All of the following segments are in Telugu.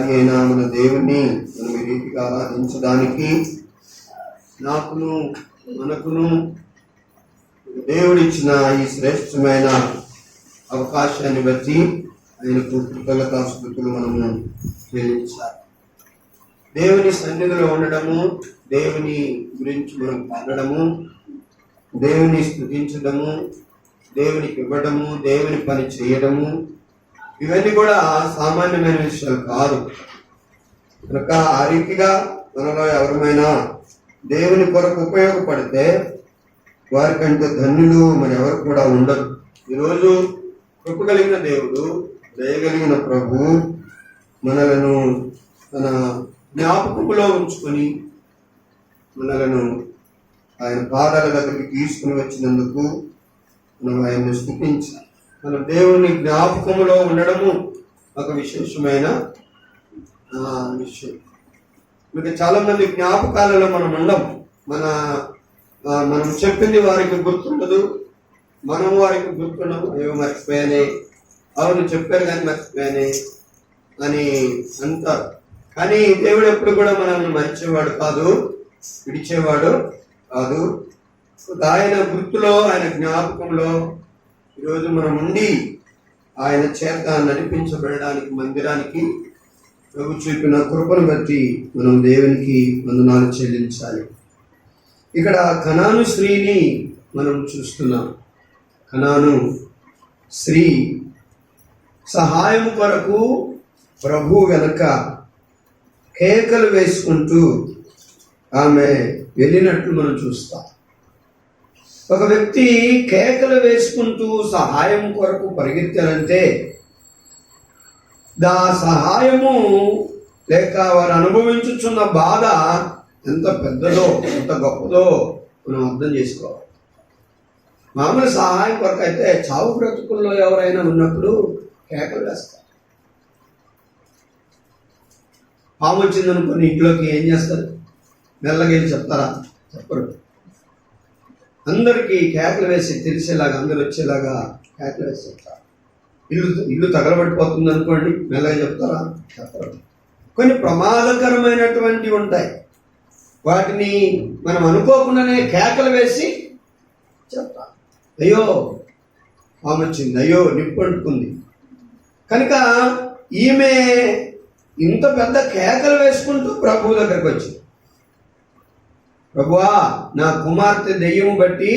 దేవాది అయిన మన దేవుణ్ణి మనం ఈ రీతిగా ఆరాధించడానికి మనకును దేవుడిచ్చిన ఈ శ్రేష్టమైన అవకాశాన్ని బట్టి ఆయనకు కృతజ్ఞతాస్తుతులు మనము చెల్లించాలి. దేవుని సన్నిధిలో ఉండడము, దేవుని గురించి మనం పాడడము, దేవుని స్తుతించడము, దేవునికి ఇవ్వడము, దేవుని పని చేయడము, ఇవన్నీ కూడా సామాన్యమైన విషయాలు కాదు. కనుక ఆ రీతిగా మనలో ఎవరమైనా దేవుని కొరకు ఉపయోగపడితే వారికంటే ధన్యులు మరి ఎవరు కూడా ఉండరు. ఈరోజు కృప కలిగిన దేవుడు, దయగలిగిన ప్రభు మనలను తన జ్ఞాపకములో ఉంచుకొని మనలను ఆయన పాదాల దగ్గరికి తీసుకుని వచ్చినందుకు మనం ఆయన్ని స్తుతించాలి. మన దేవుని జ్ఞాపకములో ఉండడము ఒక విశేషమైన విషయం. ఇంకా చాలా మంది జ్ఞాపకాలలో మనం ఉండం. మనం చెప్పింది వారికి గుర్తుండదు, మనం వారికి గుర్తుండము. అయ్యో మర్చిపోయానే, అవును చెప్పారు కానీ మర్చిపోయానే అని అంటారు. కానీ దేవుడు ఎప్పుడు కూడా మనల్ని మరిచేవాడు కాదు, విడిచేవాడు కాదు. ఆయన గుర్తులో, ఆయన జ్ఞాపకంలో ఈరోజు మనం ఉండి ఆయన చేత నడిపించబడడానికి మందిరానికి ప్రభు చూపిన కృపను బట్టి మనం దేవునికి వందనాలు చెల్లించాలి. ఇక్కడ కనాను స్త్రీని మనం చూస్తున్నాం. కనాను స్త్రీ సహాయం కొరకు ప్రభు వెనక కేకలు వేసుకుంటూ ఆమె వెళ్ళినట్లు మనం చూస్తాం. ఒక వ్యక్తి కేకలు వేసుకుంటూ సహాయం కొరకు పరిగెత్తాలంటే దా సహాయము లేక వారు అనుభవించుచున్న బాధ ఎంత పెద్దదో, ఎంత గొప్పదో మనం అర్థం చేసుకోవాలి. మామూలు సహాయం కొరకు అయితే చావు బ్రతుకుల్లో ఎవరైనా ఉన్నప్పుడు కేకలు వేస్తారు. పాము వచ్చిందనుకుని ఇంట్లోకి ఏం చేస్తారు? మెల్లగెళ్ళి చెప్తారా? చెప్పరు. అందరికీ కేకలు వేసి తెలిసేలాగా, అందరు వచ్చేలాగా కేకలు వేసి చెప్తారు. ఇల్లు తగలబడిపోతుంది అనుకోండి, మెల్లగా చెప్తారా? చెప్పరు. కొన్ని ప్రమాదకరమైనటువంటివి ఉంటాయి, వాటిని మనం అనుకోకుండానే కేకలు వేసి చెప్తాం. అయ్యో పాము వచ్చింది, అయ్యో నిప్పు అంటుకుంది. కనుక ఈమె ఇంత పెద్ద కేకలు వేసుకుంటూ ప్రభువు దగ్గరికి వచ్చింది. ప్రభువా, నా కుమార్తె దెయ్యము బట్టి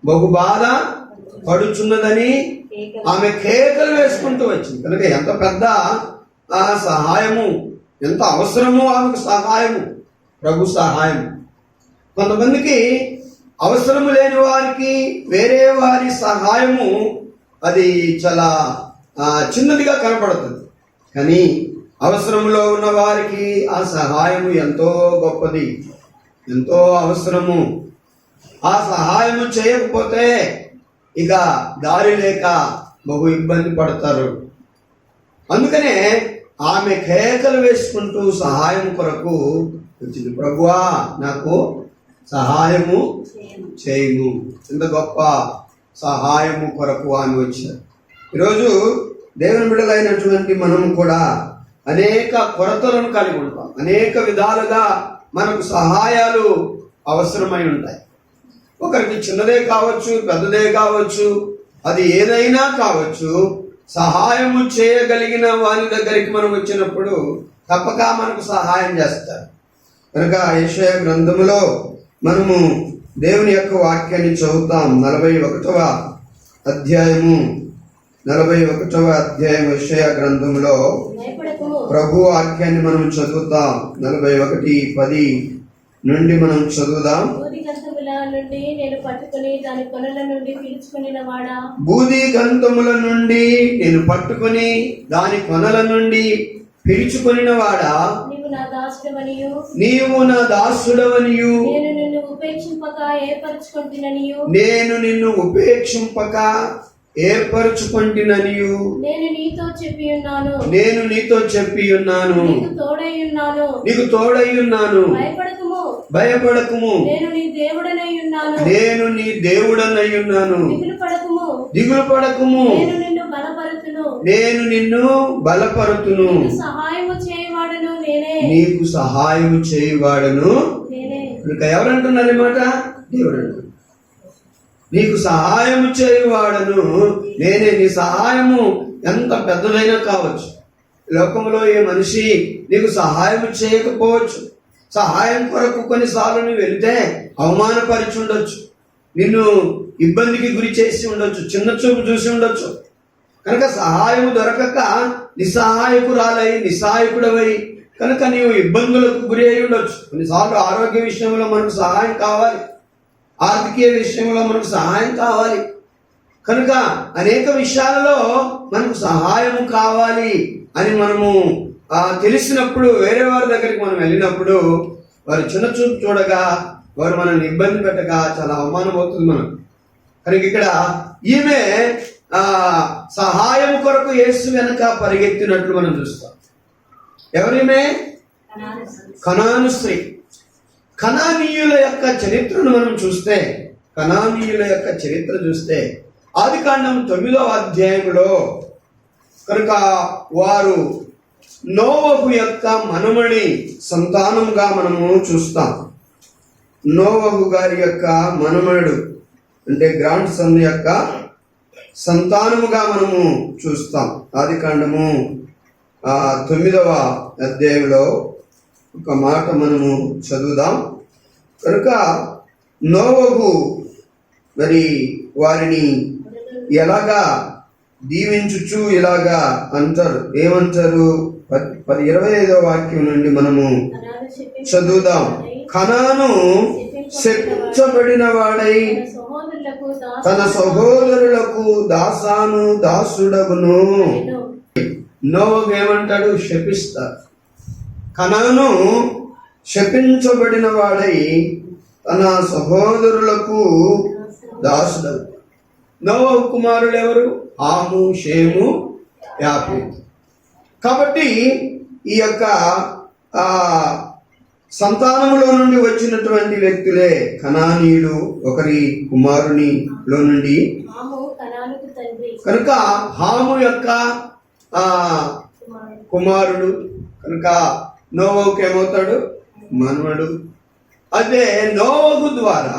బహు బాధ పడుచున్నదని ఆమె కేకలు వేసుకుంటూ వచ్చింది. కనుక ఎంత పెద్ద ఆ సహాయము, ఎంత అవసరమో ఆమెకు సహాయము, ప్రభు సహాయం. కొంతమందికి అవసరము లేని వారికి వేరే వారి సహాయము అది చాలా చిన్నదిగా కనపడుతుంది. కానీ అవసరంలో ఉన్న వారికి ఆ సహాయము ఎంతో గొప్పది, ఎంతో అవసరము. ఆ సహాయము చేయకపోతే ఇక దారి లేక బహు ఇబ్బంది పడతారు. అందుకనే ఆమె కేకలు వేసుకుంటూ సహాయం కొరకు వచ్చింది. ప్రభువా, నాకు సహాయము చేయము. ఎంత గొప్ప సహాయము కొరకు ఆమె వచ్చారు. ఈరోజు దేవుని బిడ్డలైనటువంటి మనం కూడా అనేక కొరతలను కలిగి ఉంటాం. అనేక విధాలుగా మనకు సహాయాలు అవసరమై ఉంటాయి. ఒకరికి చిన్నదే కావచ్చు, పెద్దదే కావచ్చు, అది ఏదైనా కావచ్చు. సహాయము చేయగలిగిన వారి దగ్గరికి మనం వచ్చినప్పుడు తప్పక మనకు సహాయం చేస్తారు. కనుక యెషయా గ్రంథములో మనము దేవుని యొక్క వాక్యాన్ని చదువుతాం. 41వ అధ్యాయము యెషయా గ్రంథంలో ప్రభు వాక్యాన్ని మనం చదువుతాం. 41:10 నుండి మనం చదువుదాం. బూది గంధముల నుండి నేను పట్టుకొని దాని కొనల నుండి పిలుచుకొనిన వాడా, నీవు నా దాసుడవనియు నేను నిన్ను ఉపేక్షింపక ఏర్పరచుకొంటిననియు నేను నీతో చెప్పి ఉన్నాను. నీకు తోడై ఉన్నాను. భయపడకుము. నేను నీ దేవుడనై ఉన్నాను. దిగులు పడకుము. నేను నిన్ను బలపరుతును. నీకు సహాయం చేయువాడను కనుక. ఎవరంటున్నారు ఈ మాట? దేవుడు అంటున్నారు. నీకు సహాయం చేయువాడను నేనే. నీ సహాయము ఎంత పెద్దదైనా కావచ్చు. లోకంలో ఏ మనిషి నీకు సహాయం చేయకపోవచ్చు. సహాయం కొరకు కొన్నిసార్లు నువ్వు వెళితే అవమానపరిచి ఉండొచ్చు, నిన్ను ఇబ్బందికి గురి చేసి ఉండొచ్చు, చిన్న చూపు చూసి ఉండొచ్చు. కనుక సహాయం దొరకక నిస్సహాయకురాలై నిస్సహాయకుడవై కనుక నీవు ఇబ్బందులకు గురి అయి ఉండొచ్చు. కొన్నిసార్లు ఆరోగ్య విషయంలో మనకు సహాయం కావాలి, ఆర్థిక విషయంలో మనకు సహాయం కావాలి. కనుక అనేక విషయాలలో మనకు సహాయం కావాలి అని మనము తెలిసినప్పుడు వేరే వారి దగ్గరికి మనం వెళ్ళినప్పుడు వారు చిన్న చూపు చూడగా, వారు మనల్ని ఇబ్బంది పెట్టగా చాలా అవమానం అవుతుంది మనం. కనుక ఇక్కడ ఈమె సహాయం కొరకు యేసు వెనక పరిగెత్తినట్లు మనం చూస్తాం. ఎవరిమే? కనాను స్త్రీ. కనానీయుల యొక్క చరిత్రను మనం చూస్తే, కనానీయుల యొక్క చరిత్ర చూస్తే ఆదికాండం 9వ అధ్యాయంలో కనుక వారు నోవహు యొక్క మనమణి సంతానంగా మనము చూస్తాం. నోవహు గారి యొక్క మనమడు అంటే గ్రాండ్ సన్ యొక్క సంతానముగా మనము చూస్తాం. ఆదికాండము 9వ అధ్యాయంలో ఒక మాట మనము చదువుదాం. కనుక నోవహు మరి వారిని ఎలాగా దీవించుచు ఇలాగా అంటారు. ఏమంటారు? 25వ వాక్యం నుండి మనము చదువుదాం. కనాను శపించబడిన వాడై తన సహోదరులకు దాసాను దాసుడగును. నోవహు ఏమంటాడు? శపిస్తారు. కనాను శపించబడిన వాడై తన సహోదరులకు దాసుడగు. నోవహు కుమారులు ఎవరు? హాము, షేము, యాఫెతు. కాబట్టి ఈ యొక్క సంతానములో నుండి వచ్చినటువంటి వ్యక్తులే కనానీయులు. ఒకరి కుమారునిలో నుండి కనుక హాము యొక్క కుమారుడు. కనుక నోవహుకు ఏమవుతాడు? మనవడు. అదే నోవహు ద్వారా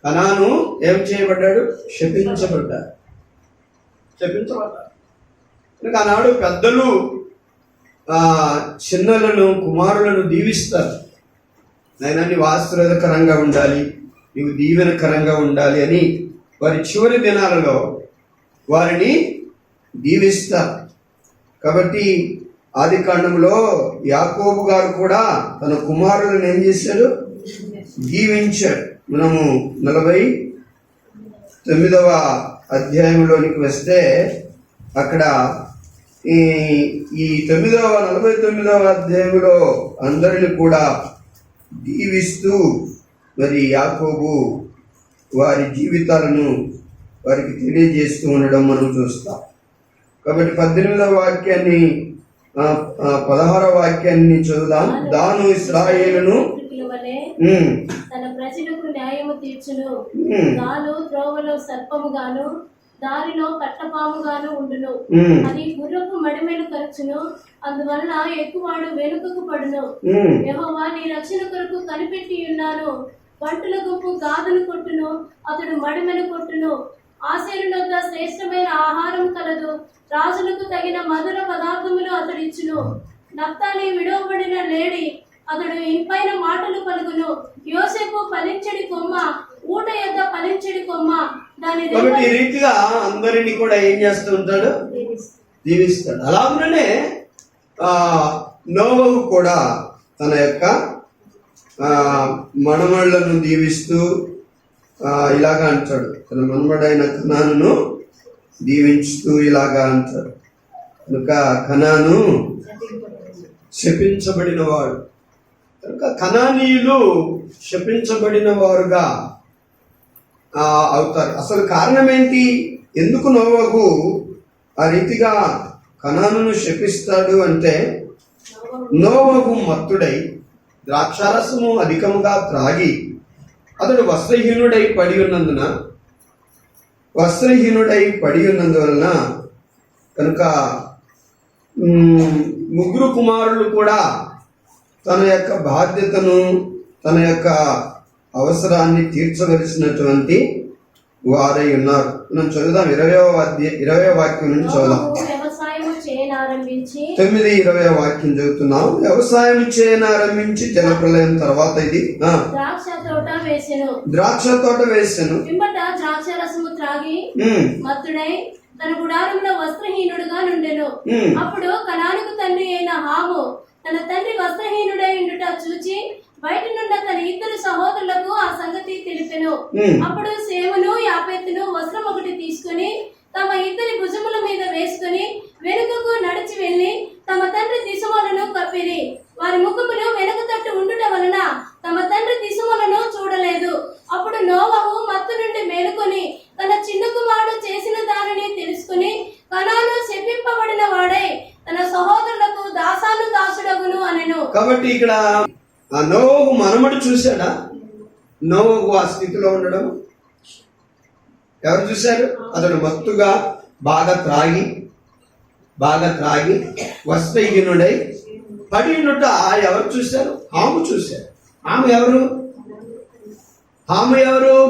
కనాను ఏం చేయబడ్డాడు? శపించబడ్డాడు. కనుక ఆనాడు పెద్దలు చిన్నలను కుమారులను దీవిస్తారు. నాయనా నీవు ఆశీర్వాదకరంగా ఉండాలి, నీవు దీవెనకరంగా ఉండాలి అని వారి చివరి దినాలలో వారిని దీవిస్తారు. కాబట్టి ఆదికాండంలో యాకోబు గారు కూడా తన కుమారులను ఏం చేశాడు? దీవించాడు. మనము 49వ అధ్యాయంలోనికి వస్తే అక్కడ ఈ 49వ అధ్యాయంలో అందరిని కూడా దీవిస్తూ మరి యాకోబు వారి జీవితాలను వారికి తెలియజేస్తూ ఉండడం మనం చూస్తాం. కాబట్టి 18వ వాక్యాన్ని 16వ వాక్యాన్ని చదువుదాం. దాను ఇశ్రాయేలును తన ప్రజలకు న్యాయము తీర్చును. దాను త్రోవలో సర్పముగాను దారిలో కట్టపాముగాను ఉండును. అది గుర్రపు మడిమెలు ఖర్చును, అందువలన ఎక్కువాడు వెనుకకు పడును. యెహోవా నీ రక్షణ కొరకు కనిపెట్టి ఉన్నాను. పంటుల గుంపు గాదులు కొట్టును, అతడు మడిమెను కొట్టును. ఆశీర్వద శ్రేష్టమైన ఆహారం కలదు, రాజులకు తగిన మధుర పదార్థములు అతడిచ్చును. నప్తాలి విడవబడిన లేడి, అతడు ఇంపైన మాటలు పలుకును. యోసేపు ఫలించడి కొమ్మ, ఊట యొద్ద ఫలించడి కొమ్మ. దాని ఈ రీతిగా అందరినీ కూడా ఏం చేస్తూ ఉంటాడు? దీవిస్తాడు. అలాగనే నోవహు కూడా తన యొక్క మనమళ్లను దీవిస్తూ ఇలాగా అంటాడు. తన మనమడైన కనానును దీవించుతూ ఇలాగా అంటాడు. కనుక కనాను శపించబడిన వాడు. కనుక కనానీయులు శపించబడిన వారుగా అవుతారు. అసలు కారణం ఏంటి? ఎందుకు నోవహు ఆ రీతిగా కనానును శపిస్తాడు అంటే, నోవహు మత్తుడై ద్రాక్షారసము అధికముగా త్రాగి అతడు వస్త్రహీనుడై పడి ఉన్నందువలన కనుక ముగ్గురు కుమారులు కూడా తన యొక్క బాధ్యతను, తన యొక్క అవసరాన్ని తీర్చవలసినటువంటి వారై ఉన్నారు. మనం చదువుదాం 20వ వాక్యం నుంచి చదువుదాం. వ్యవసాయం చేయనారంభించి 9:20 వాక్యం చదువుతున్నాం. వ్యవసాయం చేయనారంభించి జలప్రలయం తర్వాత ఇది ద్రాక్ష తోట వేసెను. ద్రాక్ష తోట వేసెను. పిమ్మట ద్రాక్ష రసము త్రాగి మత్తుడై తన గుడారంలో వస్త్రహీనుడుగా నుండెను. అప్పుడు కనానుకు తండ్రి అయిన హాము తన తండ్రి వస్త్రహీనుడై ఉండుట చూచి బయట నుండి తన ఇద్దరు సహోదరులకు ఆ సంగతి తెలిపెను. అప్పుడు సేమును యాపెతును వస్త్రం ఒకటి తీసుకుని తమ ఇద్దరి భుజముల మీద వేసుకుని వెనుకకు నడిచి వెళ్లి తమ తండ్రి దిశములను కప్పిరి. వారి ముఖములు వెనుక తట్టు ఉండుట వలన తమ తండ్రి దిశములను చూడలేదు. అప్పుడు నోవహు మత్తు నుండి మేలుకొని తన చిన్న కుమారుడు చేసిన దానిని తెలుసుకుని కనాను శపింపబడిన వాడై తన సహోదరులకు దాసాను దాసుడగును అనెను. కాబట్టి ఇక్కడ ఆ నోవహు మనమడు చూశాడా? నోవహు ఆ స్థితిలో ఉండడం ఎవరు చూశారు? అతడు మత్తుగా బాగా త్రాగి వస్త్రహీనుడై పడి ఉండుట ఎవరు చూశారు? హాము చూశారు. హాము ఎవరు?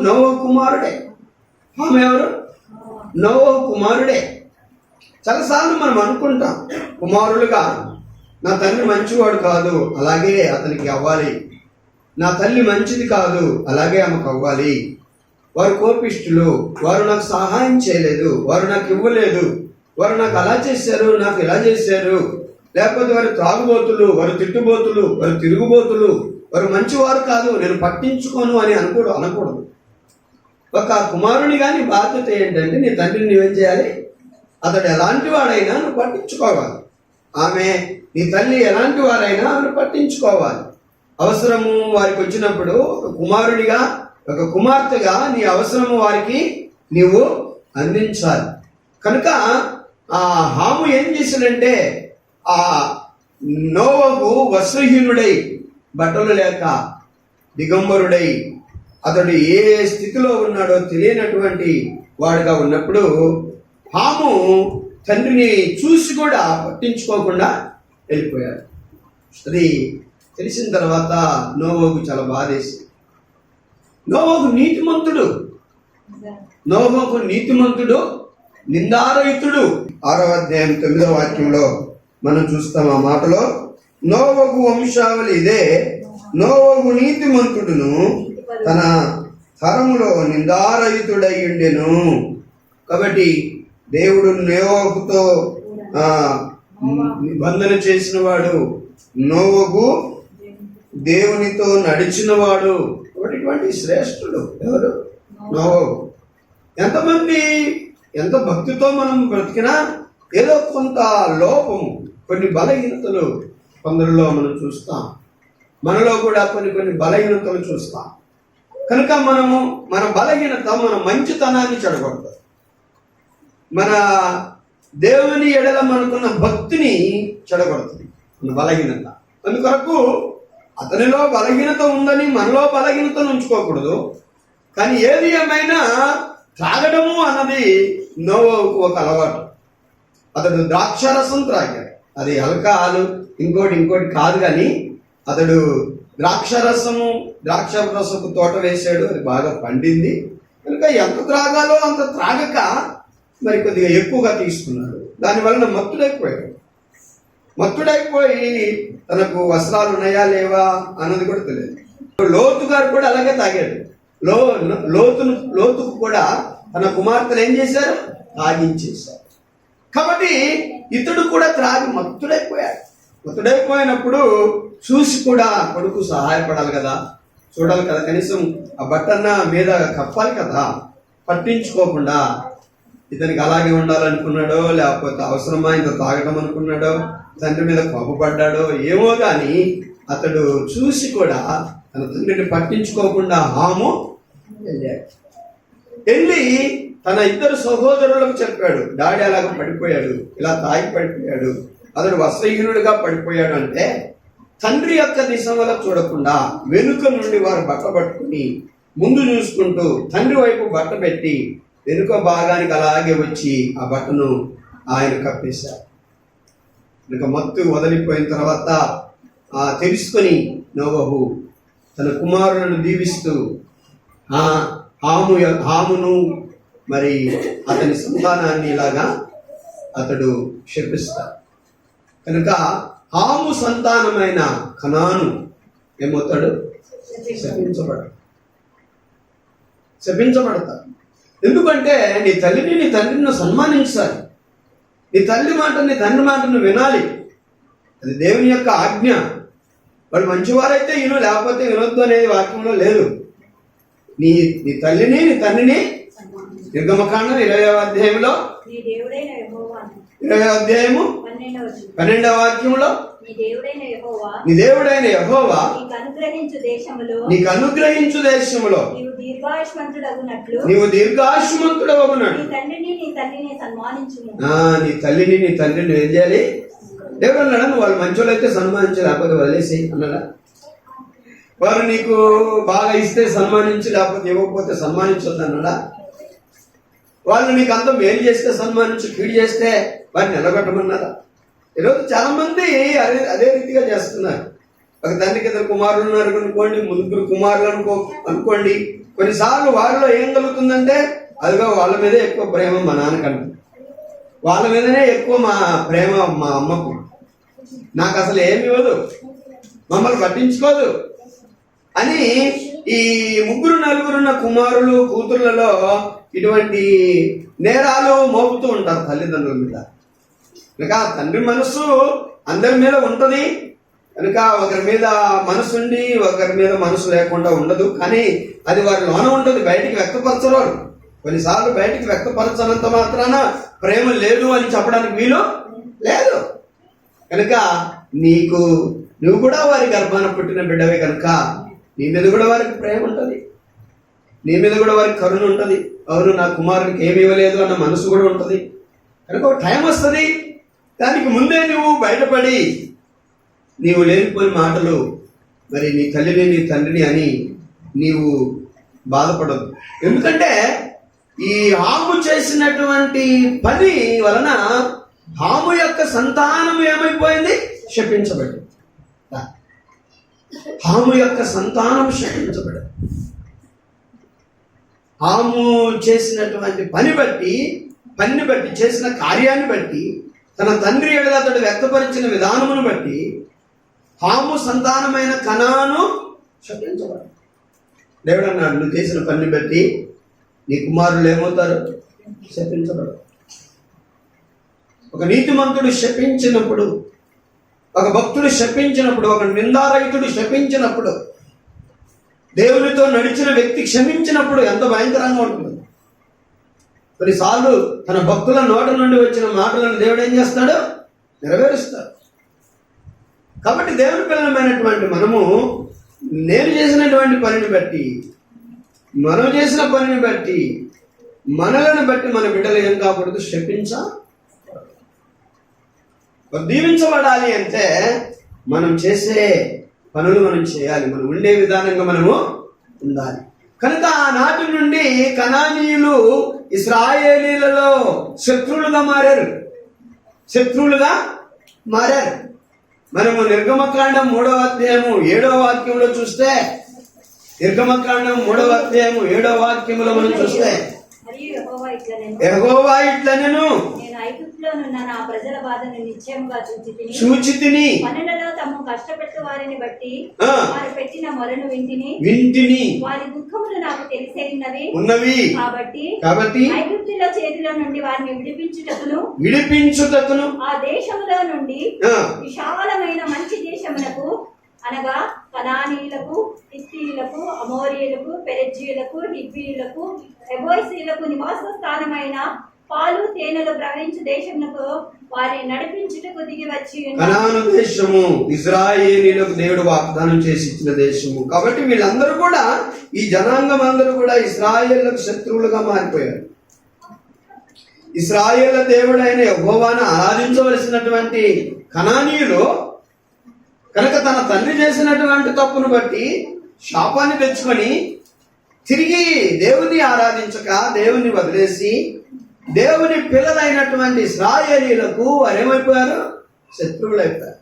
నోవహు కుమారుడే. హాము ఎవరు? నోవహు కుమారుడే. చాలాసార్లు మనం అనుకుంటాం కుమారులుగా, నా తండ్రి మంచివాడు కాదు, అలాగే అతనికి అవ్వాలి. నా తల్లి మంచిది కాదు, అలాగే ఆమెకు అవ్వాలి. వారు కోపిష్ఠులు, వారు నాకు సహాయం చేయలేదు, వారు నాకు ఇవ్వలేదు, వారు నాకు అలా చేశారు, నాకు ఇలా చేశారు. లేకపోతే వారు త్రాగుబోతులు, వారు తిట్టుబోతులు, వారు తిరుగుబోతులు, వారు మంచివారు కాదు, నేను పట్టించుకోను అని అనకూడదు. ఒక కుమారుని కానీ బాధ్యత ఏంటంటే నీ తండ్రిని నువ్వేం చేయాలి? అతడు ఎలాంటి వాడైనా నువ్వు పట్టించుకోవాలి. ఆమె నీ తల్లి ఎలాంటి వారైనా ఆమెను పట్టించుకోవాలి. అవసరము వారికి వచ్చినప్పుడు ఒక కుమారుడిగా, ఒక కుమార్తెగా నీ అవసరము వారికి నీవు అందించాలి. కనుక ఆ హాము ఏం చేశాడంటే ఆ నోవహు వస్త్రహీనుడై, బట్టలు లేక దిగంబరుడై, అతడు ఏ స్థితిలో ఉన్నాడో తెలియనటువంటి వాడుగా ఉన్నప్పుడు హాము తండ్రిని చూసి కూడా పట్టించుకోకుండా వెళ్ళిపోయాడు. అది తెలిసిన తర్వాత నోవహుకు చాలా బాధేసి, నోవహు నీతిమంతుడు నిందారహితుడు. 6వ అధ్యాయం 9వ వాక్యంలో మనం చూస్తాం ఆ మాటలో, నోవహు వంశావళి ఇదే, నోవహు నీతిమంతుడును తన తరములో నిందారహితుడై ఉండెను. కాబట్టి దేవుడు నోవహుతో నిబంధన చేసిన వాడు, నోవహు దేవునితో నడిచిన వాడు. ఇటువంటి శ్రేష్ఠుడు ఎవరు? నోవహు. ఎంత భక్తితో మనం బ్రతికినా ఏదో కొంత లోపము, కొన్ని బలహీనతలు కొందరిలో మనం చూస్తాం. మనలో కూడా కొన్ని బలహీనతలు చూస్తాం. కనుక మన బలహీనత మన మంచితనాన్ని చెడగొడతాం. మన దేవుని ఎడల మనకున్న భక్తిని చెడగొడుతుంది మన బలహీనత. అందుకొరకు అతనిలో బలహీనత ఉందని మనలో బలహీనతను ఉంచుకోకూడదు. కానీ ఏది ఏమైనా త్రాగడము అన్నది నోవహుకు ఒక అలవాటు. అతడు ద్రాక్షరసం త్రాగాడు. అది ఆల్కహాల్ ఇంకోటి కాదు, కానీ అతడు ద్రాక్షరసపు తోట వేశాడు. అది బాగా పండింది కనుక ఎంత త్రాగాలో అంత త్రాగక మరి కొద్దిగా ఎక్కువగా తీసుకున్నాడు. దానివలన మత్తుడైపోయి తనకు వస్త్రాలు ఉన్నాయా లేవా అన్నది కూడా తెలియదు. లోతు గారు కూడా అలాగే తాగాడు. లోతుకు కూడా తన కుమార్తెలు ఏం చేశారు? తాగించేశారు. కాబట్టి ఇతడు కూడా త్రాగి మత్తుడైపోయినప్పుడు చూసి కూడా కొడుకు సహాయపడాలి కదా, చూడాలి కదా, కనీసం ఆ బట్టన్న మీద కప్పాలి కదా. పట్టించుకోకుండా ఇతనికి అలాగే ఉండాలనుకున్నాడో, లేకపోతే అవసరమా ఇంత తాగటం అనుకున్నాడో, తండ్రి మీద కోపపడ్డాడో ఏమో కానీ అతడు చూసి కూడా తన తండ్రిని పట్టించుకోకుండా హాము వెళ్ళి తన ఇద్దరు సహోదరులకు చెప్పాడు, డాడీ అలాగ పడిపోయాడు, ఇలా తాగి పడిపోయాడు, అతడు వస్త్రహీనుడిగా పడిపోయాడు. అంటే తండ్రి యొక్క దిశల చూడకుండా వెనుక నుండి వారు బట్ట పట్టుకుని ముందు చూసుకుంటూ తండ్రి వైపు బట్ట పెట్టి వెనుక భాగానికి అలాగే వచ్చి ఆ బట్టను ఆయన కప్పేశారు. ఇక మత్తు వదిలిపోయిన తర్వాత తెలుసుకొని నోవహు తన కుమారులను దీవిస్తూ హామును మరి అతని సంతానాన్ని ఇలాగా అతడు శపిస్తాడు. కనుక హాము సంతానమైన కనాను ఏమవుతాడు? శపించబడతాడు. ఎందుకంటే నీ తల్లిని నీ తండ్రిని సన్మానించాలి. నీ తల్లి మాట నీ తండ్రి మాటను వినాలి. అది దేవుని యొక్క ఆజ్ఞ. వాడు మంచివారైతే విను, లేకపోతే వినొద్దు అనేది వాక్యంలో లేదు. నీ తల్లిని నీ తండ్రిని నిర్గమకాండం 20వ అధ్యాయంలో 20వ అధ్యాయము 12వ వాక్యంలో నీ దేవుడైన యెహోవా నీకు అనుగ్రహించు దేశములో నీవు దీర్ఘాయుష్మంతుడవగునట్లు నీ తల్లిని నీ తండ్రిని ఏం చేయాలి? దేవుడు అన్నాడా నువ్వు వాళ్ళు మంచోళ్ళు అయితే సన్మానించి, లేకపోతే వదిలేసి అన్నాడా? వారు నీకు బాగా ఇస్తే సన్మానించి, లేకపోతే ఇవ్వకపోతే సన్మానించొద్దు అన్నాడా? వాళ్ళు నీకు అంత మేలు చేస్తే సన్మానించి, కీడు చేస్తే వారిని నిలబెట్టమన్నారా? ఈరోజు చాలా మంది అదే రీతిగా చేస్తున్నారు. ఒక తండ్రికి ఇద్దరు కుమారులు ఉన్నారు అనుకోండి, ముగ్గురు కుమారులు అనుకోండి. కొన్నిసార్లు వారిలో ఏం కలుగుతుందంటే అదిగో వాళ్ళ మీదే ఎక్కువ ప్రేమ మా నాన్నకంటే, వాళ్ళ మీదనే ఎక్కువ మా ప్రేమ మా అమ్మకు. నాకు అసలు ఏమి ఇవ్వదు, మమ్మల్ని పట్టించుకోదు అని ఈ ముగ్గురు నలుగురున్న కుమారులు కూతుర్లలో ఇటువంటి నేరాలు మోపుతూ ఉంటారు తల్లిదండ్రుల మీద. కనుక తండ్రి మనస్సు అందరి మీద ఉంటుంది. కనుక ఒకరి మీద మనసు ఉండి ఒకరి మీద మనసు లేకుండా ఉండదు. కానీ అది వారి లోన ఉంటుంది, బయటికి వ్యక్తపరచరు. కొన్నిసార్లు బయటికి వ్యక్తపరచనంత మాత్రాన ప్రేమ లేదు అని చెప్పడానికి వీలు లేదు. కనుక నువ్వు కూడా వారి గర్భాన పుట్టిన బిడ్డవే కనుక నీ మీద కూడా వారికి ప్రేమ ఉంటుంది, నీ మీద కూడా వారికి కరుణ ఉంటుంది. అవును నా కుమారునికి ఏమి ఇవ్వలేదు అన్న మనసు కూడా ఉంటుంది. కనుక ఒక టైం వస్తుంది, దానికి ముందే నువ్వు బయటపడి నీవు లేనిపోయిన మాటలు మరి నీ తల్లిని నీ తండ్రిని అని నీవు బాధపడదు. ఎందుకంటే ఈ హాము చేసినటువంటి పని వలన హాము యొక్క సంతానం ఏమైపోయింది? శపించబడింది. హాము యొక్క సంతానం శపించబడింది. హాము చేసినటువంటి పనిని బట్టి చేసిన కార్యాన్ని బట్టి తన తండ్రి ఎడల అతడు వ్యక్తపరిచిన విధానమును బట్టి హాము సంతానమైన కనాను శపించబడింది. దేవుడు అన్నాడు నువ్వు చేసిన పనిని బట్టి నీ కుమారులు ఏమవుతారు? శపించబడరు. ఒక నీతిమంతుడు శపించినప్పుడు, ఒక భక్తుడు శపించినప్పుడు, ఒక నిందారహితుడు శపించినప్పుడు, దేవునితో నడిచిన వ్యక్తి క్షమించినప్పుడు ఎంత భయంకరంగా ఉంటుంది. కొన్నిసార్లు తన భక్తుల నోట నుండి వచ్చిన మాటలను దేవుడు ఏం చేస్తాడు? నెరవేరుస్తాడు. కాబట్టి దేవుని పిల్లలమైనటువంటి మనము నేను చేసినటువంటి పనిని బట్టి, మనం చేసిన పనిని బట్టి, మనలను బట్టి మన బిడ్డలు ఏం కాకూడదు? దీవించబడాలి అంటే మనం చేసే పనులు మనం చేయాలి, మనం ఉండే విధానంగా మనము ఉండాలి. కనుక ఆనాటి నుండి కనానీయులు ఇశ్రాయేలీలలో శత్రువులుగా మారారు. మనము నిర్గమకాండం 3వ అధ్యాయము 7వ వాక్యంలో చూస్తే, నిర్గమకాండం 3వ అధ్యాయము 7వ వాక్యంలో మనం చూస్తే యెహోవా ఇట్లనెను చూచితిని పనులలో తాము కష్టపెట్టు వారిని బట్టి వారు పెట్టిన మొరను వింటిని వారి దుఃఖములు నాకు తెలిసేనవి ఉన్నవి. కాబట్టి ఐగుప్తుల చేతిలో నుండి వారిని విడిపించుటకును ఆ దేశములో నుండి విశాలమైన మంచి దేశమునకు, అనగా కనానీయులకు, హిత్తీయులకు, అమోరీయులకు, పెరెజ్జీయులకు, హివ్వీయులకు, ఎబోయీయులకు నివాస స్థానమైన పాలు తేనెలు ప్రవహించు దేశమునకు వారిని నడిపించుటకు దిగి వచ్చి కనాను దేశము ఇశ్రాయేలీయులకు దేవుడు వాగ్దానం చేసి ఇచ్చిన దేశము. కాబట్టి వీళ్ళందరూ కూడా, ఈ జనాంగం అందరూ కూడా ఇశ్రాయేలులకు శత్రువులుగా మారిపోయారు. ఇశ్రాయేలు దేవుడైన యెహోవాను ఆరాధించవలసినటువంటి కనానీయులు కనుక తన తండ్రి చేసినటువంటి తప్పును బట్టి శాపాన్ని తెచ్చుకొని తిరిగి దేవుని ఆరాధించక, దేవుని వదిలేసి దేవుని పిల్లలైనటువంటి ఇశ్రాయేలీయులకు వారేమైపోయారు? శత్రువులైపోయారు.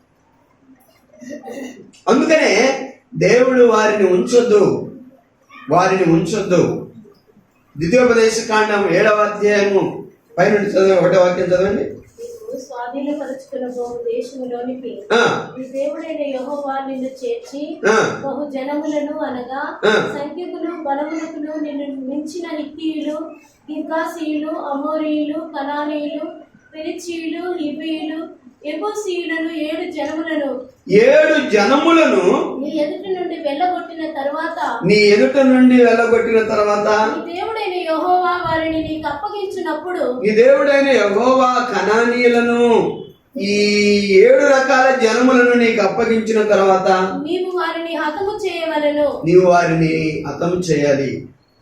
అందుకనే దేవుడు వారిని ఉంచొద్దు. ద్వితీయోపదేశ కాండం 7వ అధ్యాయము పైనుండి చదవండి, 1వ వాక్యం చదవండి. నీవు స్వాధీనపరుచుకున్న బహు దేశములోనికి ఆ, నీ దేవుడైన యెహోవా నిన్ను చేర్చి ఆ, బహు జనములను అనగా ఆ. సంఖ్యకులు బలమునకులు నిన్ను మించిన హిత్తీయులు, గిర్గాసీయులు, అమోరీయులు, కనానీయులు, పెరిచీయులు, హిబ్బీయులు, యెబూసీయులను 7 జనములను 7 జనములను నీ ఎదుట నుండి వెళ్ళగొట్టిన తర్వాత నీ ఎదుట నుండి వెళ్ళగొట్టిన తర్వాత నీ దేవుడైన యెహోవా వారిని నీకు అప్పగించినప్పుడు నీ దేవుడైన యెహోవా కనానీయులను ఈ 7 రకాల జనములను నీకు అప్పగించిన తర్వాత నీవు వారిని హతము చేయవలెను, నీవు వారిని హతం చేయాలి,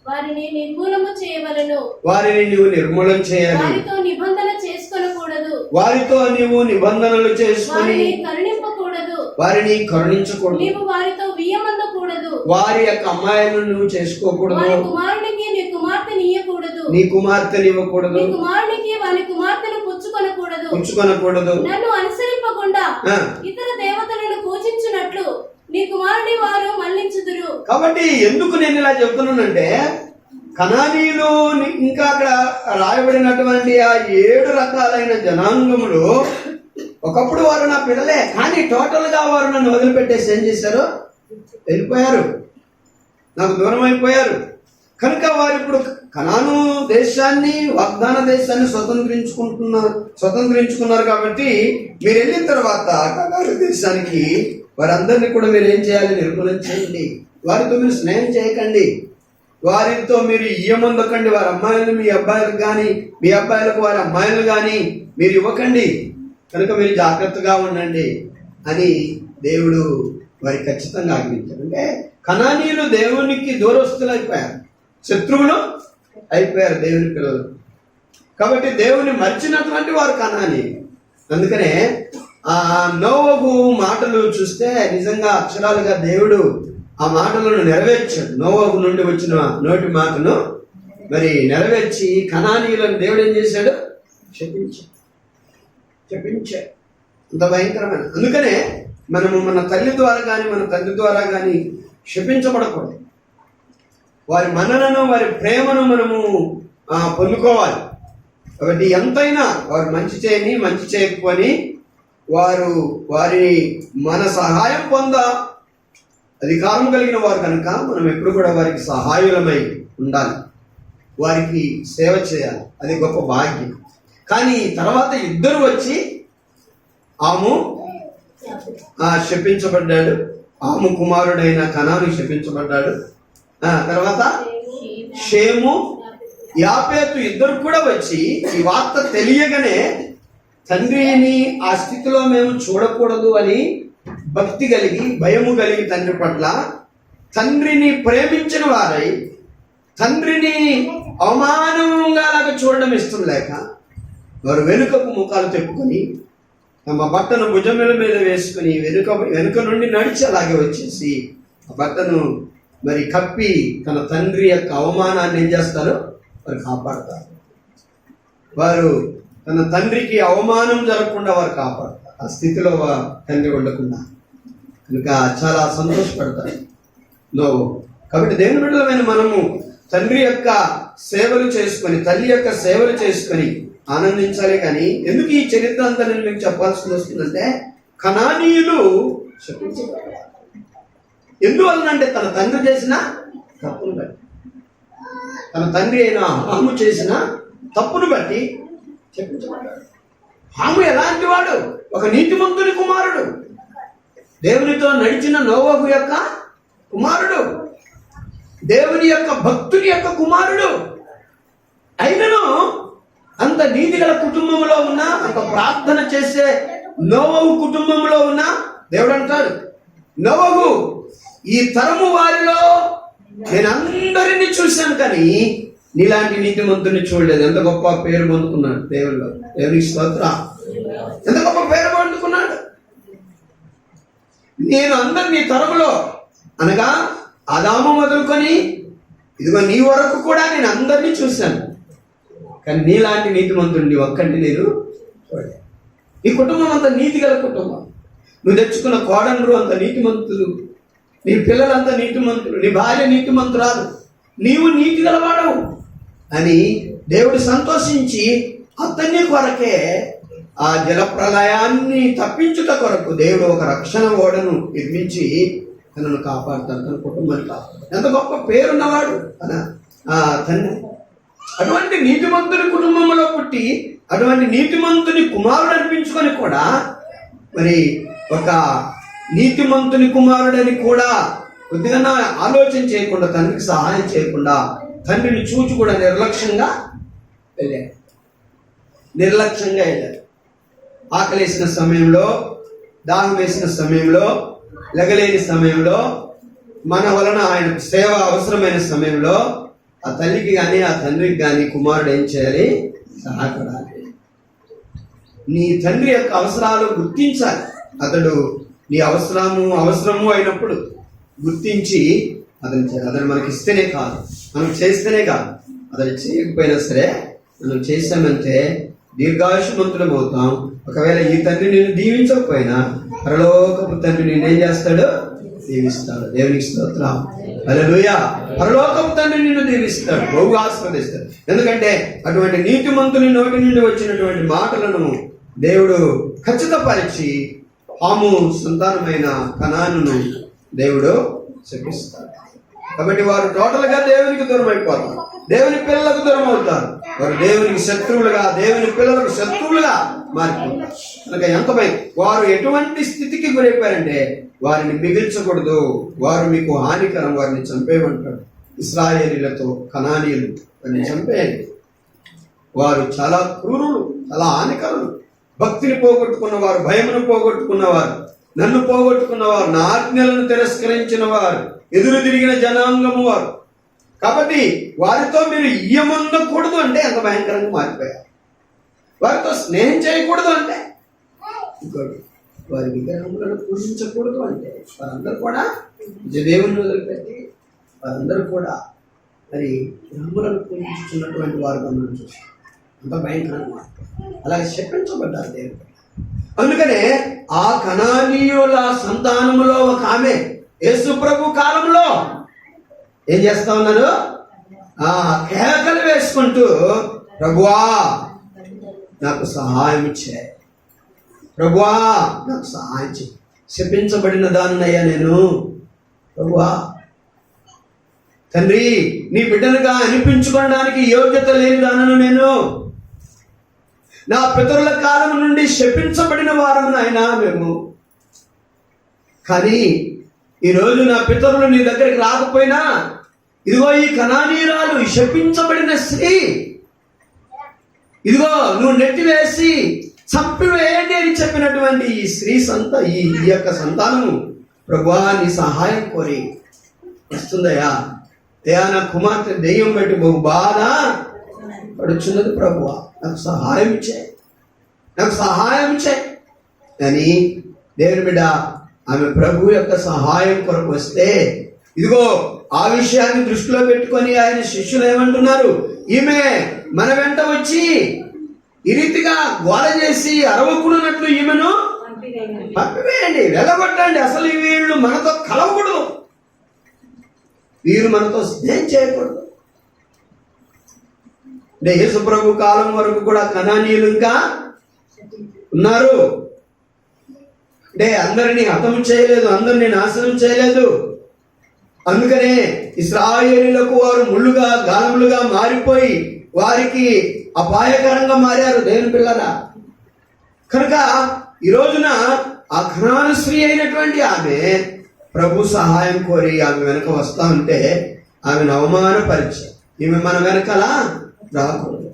వారిని నిర్మూలము చేయవలెను, వారిని నీవు నిర్మూలన చేయాలి, వారితో నిబంధన చేసుకొనకూడదు, వారితో నీవు నిబంధనలు చేసుకొని వారిని కరుణింపకూడదు, వారిని కరుణించకూడదు, నీవు వారితో వియ్యమందకూడదు, వారి యొక్క అమ్మాయిలను నువ్వు చేసుకోకూడదు, వారి కుమారునికి నీ కుమార్తెని ఇయ్యకూడదు, నీ కుమార్తెని ఇవ్వకూడదు, నీ కుమారునికి వారి కుమార్తెను పుచ్చుకొనకూడదు, ఉంచుకొనకూడదు. నన్ను అనుసరింపకుండా ఆ. ఇతర దేవతలను పూజించినట్లు నీ కుమారుని వారు మళ్లించుదురు. కాబట్టి ఎందుకు నేను ఇలా చెప్తున్నానంటే కనానీయులు ఇంకా అక్కడ రాయబడినటువంటి ఆ 7 రకాలైన జనాంగములు ఒకప్పుడు వారు నా పిల్లలే, కానీ టోటల్ గా వారు నన్ను వదిలిపెట్టేసి ఏం చేశారు? వెళ్ళిపోయారు, నాకు దూరం అయిపోయారు. కనుక వారు ఇప్పుడు కనాను దేశాన్ని, వాగ్దాన దేశాన్ని స్వతంత్రించుకున్నారు. కాబట్టి మీరు వెళ్ళిన తర్వాత కనాను దేశానికి వారందరినీ కూడా మీరు ఏం చేయాలి? నిర్మూలన చేయండి. వారితో మీరు స్నేహం చేయకండి, వారితో మీరు ఇయ్యమందకండి. వారి అమ్మాయిలు మీ అబ్బాయిలకు కానీ, మీ అబ్బాయిలకు వారి అమ్మాయిలు కానీ మీరు ఇవ్వకండి. కనుక మీరు జాగ్రత్తగా ఉండండి అని దేవుడు వారికి ఖచ్చితంగా ఆజ్ఞించారు. అంటే కనానీయులు దేవునికి దూరస్తులు అయిపోయారు, శత్రువులు అయిపోయారు దేవుని పిల్లలు. కాబట్టి దేవుని మర్చినటువంటి వారు కనానీయులు. అందుకనే ఆ నోవహు మాటలు చూస్తే నిజంగా అక్షరాలుగా దేవుడు ఆ మాటలను నెరవేర్చాడు. నోవహు నుండి వచ్చిన నోటి మాటను మరి నెరవేర్చి కనానీయులను దేవుడు ఏం చేశాడు? చెప్పించాడు. అంత భయంకరమైన. అందుకనే మనము మన తల్లి ద్వారా కానీ, మన తండ్రి ద్వారా కానీ శపించబడకూడదు. వారి మన్ననను, వారి ప్రేమను మనము పొందుకోవాలి. కాబట్టి ఎంతైనా వారు మంచి చేయని, మంచి చేయకపోని వారిని మన సహాయం అధికారం కలిగిన వారు కనుక మనం ఎప్పుడు కూడా వారికి సహాయులమై ఉండాలి, వారికి సేవ చేయాలి. అది గొప్ప భాగ్యం. కానీ తర్వాత ఇద్దరు వచ్చి ఆము శపించబడ్డాడు, ఆము కుమారుడైన కనాను శపించబడ్డాడు. తర్వాత షేము, యాపేతు ఇద్దరు కూడా వచ్చి ఈ వార్త తెలియగానే తండ్రిని ఆ స్థితిలో మేము చూడకూడదు అని భక్తి కలిగి, భయము కలిగి తండ్రి పట్ల తండ్రిని ప్రేమించిన వారై తండ్రిని అవమానంగా లాగా చూడడం ఇష్టం లేక వారు వెనుకకు ముఖాలు తెప్పుకొని తమ బట్టను భుజముల మీద వేసుకుని వెనుక నుండి నడిచి అలాగే వచ్చేసి ఆ బట్టను మరి కప్పి తన తండ్రి యొక్క అవమానాన్ని ఏం చేస్తారు? వారు కాపాడతారు. వారు తన తండ్రికి అవమానం జరగకుండా వారు కాపాడతారు. ఆ స్థితిలో తండ్రి ఉండకుండా. కనుక చాలా సంతోషపడతారు నోవహు. కాబట్టి దేవుని బిడ్డలమైన మనము తండ్రి యొక్క సేవలు చేసుకొని, తల్లి యొక్క సేవలు చేసుకొని ఆనందించాలి. కానీ ఎందుకు ఈ చరిత్ర అంతా నేను మీకు చెప్పాల్సి వస్తుందంటే కనానీయులు శపించబడ్డారు. ఎందువలనంటే తన తండ్రి చేసిన తప్పును బట్టి, తన తండ్రి అయిన హాము చేసిన తప్పును బట్టి చెప్పించబడ్డాడు. హాము ఎలాంటి వాడు? ఒక నీతిమంతుని కుమారుడు, దేవునితో నడిచిన నోవహు యొక్క కుమారుడు, దేవుని యొక్క భక్తుని యొక్క కుమారుడు. అయినను అంత నీతి గల కుటుంబంలో ఉన్న, అంత ప్రార్థన చేసే నోవహు కుటుంబంలో ఉన్న దేవుడు అంటాడు, నోవహు ఈ తరము వారిలో నేను అందరినీ చూశాను కానీ నీలాంటి నీతిమంతుని చూడలేదు. ఎంత గొప్ప పేరు పొందుకున్నాడు దేవుల్లో. దేవునికి స్తోత్రం. ఎంత గొప్ప పేరు పొందుకున్నాడు. నేను అందరినీ తరములో అనగా ఆదాము మొదలుకొని ఇదిగో నీ వరకు కూడా నేను అందరినీ చూశాను, కానీ నీలాంటి నీతిమంతుడిని ఒక్కడిని నేను చూడలేదు. ఈ కుటుంబం అంతా నీతి గల కుటుంబం. నువ్వు తెచ్చుకున్న కోడళ్ళు అంత నీతిమంతులు, నీ పిల్లలంతా నీతిమంతులు, నీ భార్య నీతిమంతురాలు, నీవు నీతి గలవాడవు అని దేవుడు సంతోషించి అతన్ని కొరకే ఆ జల ప్రళయాన్ని తప్పించుట కొరకు దేవుడు ఒక రక్షణ ఓడను నిర్మించి తనను కాపాడుతాడు, తన కుటుంబాన్ని కాపాడుతాడు. ఎంత గొప్ప పేరున్నవాడు తన తండ్రి. అటువంటి నీతిమంతుని కుటుంబంలో పుట్టి అటువంటి నీతిమంతుని కుమారుడు అనిపించుకొని కూడా మరి ఒక నీతిమంతుని కుమారుడని కూడా కొద్దిగా ఆలోచన చేయకుండా, తండ్రికి సహాయం చేయకుండా, తండ్రిని చూచి కూడా నిర్లక్ష్యంగా వెళ్ళాడు. ఆకలేసిన సమయంలో, దాహం వేసిన సమయంలో, లెగలేని సమయంలో, మన వలన ఆయనకు సేవ అవసరమైన సమయంలో ఆ తల్లికి కానీ ఆ తండ్రికి కానీ కుమారుడు ఏం చేయాలి? సహాయపడాలి. నీ తండ్రి యొక్క అవసరాలు గుర్తించాలి. అతడు నీ అవసరము అయినప్పుడు గుర్తించి అతను మనకి ఇస్తేనే కాదు, మనం చేస్తేనే కాదు, అతను చేయకపోయినా సరే మనం చేసామంటే దీర్ఘాయుష్మంతులం అవుతాం. ఒకవేళ ఈ తండ్రి నిన్ను దీవించకపోయినా పరలోకపు తండ్రి నిన్నేం చేస్తాడు? దీవిస్తాడు. దేవునికి స్తోత్రం, హల్లెలూయా. పరలోకపు తండ్రి నిన్ను దీవిస్తాడు, బహుగా ఆస్వాదిస్తాడు. ఎందుకంటే అటువంటి నీతిమంతుని నోటి నుండి వచ్చినటువంటి మాటలను దేవుడు ఖచ్చితపరిచి హాము సంతానమైన కనానును దేవుడు శపిస్తాడు. కాబట్టి వారు టోటల్గా దేవునికి దూరం అయిపోతారు, దేవుని పిల్లలకు దూరం అవుతారు. వారు దేవునికి శత్రువులుగా, దేవుని పిల్లలకు శత్రువులుగా మారిపోతారు. కనుక ఎంతపై వారు ఎటువంటి స్థితికి గురైపోయారంటే వారిని మిగిల్చకూడదు, వారు మీకు హానికరం, వారిని చంపేయమంటాడు. ఇశ్రాయేలీలతో కనానీయులు వారిని చంపేయండి, వారు చాలా క్రూరులు, చాలా హానికరులు. భక్తిని పోగొట్టుకున్నవారు, భయమును పోగొట్టుకున్నవారు, నన్ను పోగొట్టుకున్నవారు, నా ఆజ్ఞలను తిరస్కరించిన వారు, ఎదురు తిరిగిన జనాంగము వారు. కాబట్టి వారితో మీరు ఇయ్యమందకూడదు అంటే ఎంత భయంకరంగా మారిపోయారు. వారితో స్నేహం చేయకూడదు అంటే ఇంకోటి, వారి విగ్రహములను పూజించకూడదు అంటే వారందరూ కూడా దేవుని వదిలిపెట్టి వారందరూ కూడా మరి విగ్రహములను పూజించుతున్నటువంటి వారు మనం చూస్తాం. అంత భయంకరంగా మారిపోయారు. అలాగే శపించబడ్డారు దేవుడు. అందుకనే ఆ కనానీయుల సంతానములో ఒక ఆమె యేసు ప్రభు కాలంలో ఏం చేస్తా ఉన్నారు? కేకలు వేసుకుంటూ, ప్రభువా నాకు సహాయం చేయి, ప్రభువా నాకు సహాయం చేయి, శపించబడిన దాన్నయ్యా నేను, ప్రభువా తండ్రి నీ బిడ్డనుగా అనిపించుకోవడానికి యోగ్యత లేని దానను నేను, నా పితరుల కాలం నుండి శపించబడిన వారము నాయనా మేము. కానీ ఈరోజు నా పితరులు నీ దగ్గరికి రాకపోయినా ఇదిగో ఈ కనానీయురాలు, ఈ శపించబడిన స్త్రీ, ఇదిగో నువ్వు నెట్టివేసి చంపివేయండి అని చెప్పినటువంటి ఈ స్త్రీ ఈ యొక్క సంతానము ప్రభువా నీ సహాయం కోరి వస్తుందయ్యా. అయ్యా నా కుమార్తె దెయ్యం పెట్టి బహు బాధ పడుచున్నది, ప్రభువా నాకు సహాయం చేయి, నాకు సహాయం చేయి అని దేవుని బిడ్డ ఆమె ప్రభు యొక్క సహాయం కొరకు వస్తే, ఇదిగో ఆ విషయాన్ని దృష్టిలో పెట్టుకొని ఆయన శిష్యులు ఏమంటున్నారు? ఈమె మన వెంట వచ్చి ఈ రీతిగా గోల చేసి అరవకున్నట్లు ఈమెను పంపివేయండి, వెళ్ళగొట్టండి. అసలు వీళ్ళు మనతో కలవకూడదు, వీరు మనతో స్నేహం చేయకూడదు. అంటే యేసు ప్రభు కాలం వరకు కూడా కనానీయులు ఇంకా ఉన్నారు. అంటే అందరినీ హతం చేయలేదు, అందరినీ నాశనం చేయలేదు. అందుకనే ఇశ్రాయేలీయులకు వారు ముళ్ళుగా, గాలములుగా మారిపోయి వారికి అపాయకరంగా మారారు దేవుని పిల్లరా. కనుక ఈ రోజున ఆ కనాను స్త్రీ అయినటువంటి ఆమె ప్రభు సహాయం కోరి ఆమె వెనక వస్తా ఉంటే ఆమెను అవమానపరిచారు. ఈమె మన వెనకాల రాకూడదు,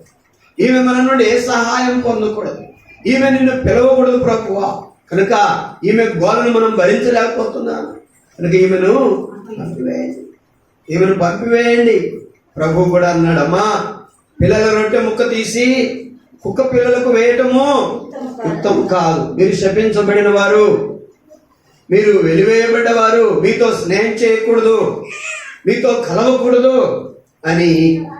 ఈమె మన నుండి ఏ సహాయం పొందకూడదు, ఈమె నిన్ను పిలవకూడదు ప్రభువా. కనుక ఈమె గోలను మనం భరించలేకపోతున్నాం, కనుక ఈమెను పంపివేయండి. ప్రభు కూడా అన్నాడు, అమ్మా పిల్లల రొట్టె ముక్క తీసి కుక్క పిల్లలకు వేయటము ఉత్తమం కాదు. మీరు శపించబడిన వారు, మీరు వెలివేయబడ్డవారు, మీతో స్నేహం చేయకూడదు, మీతో కలవకూడదు అని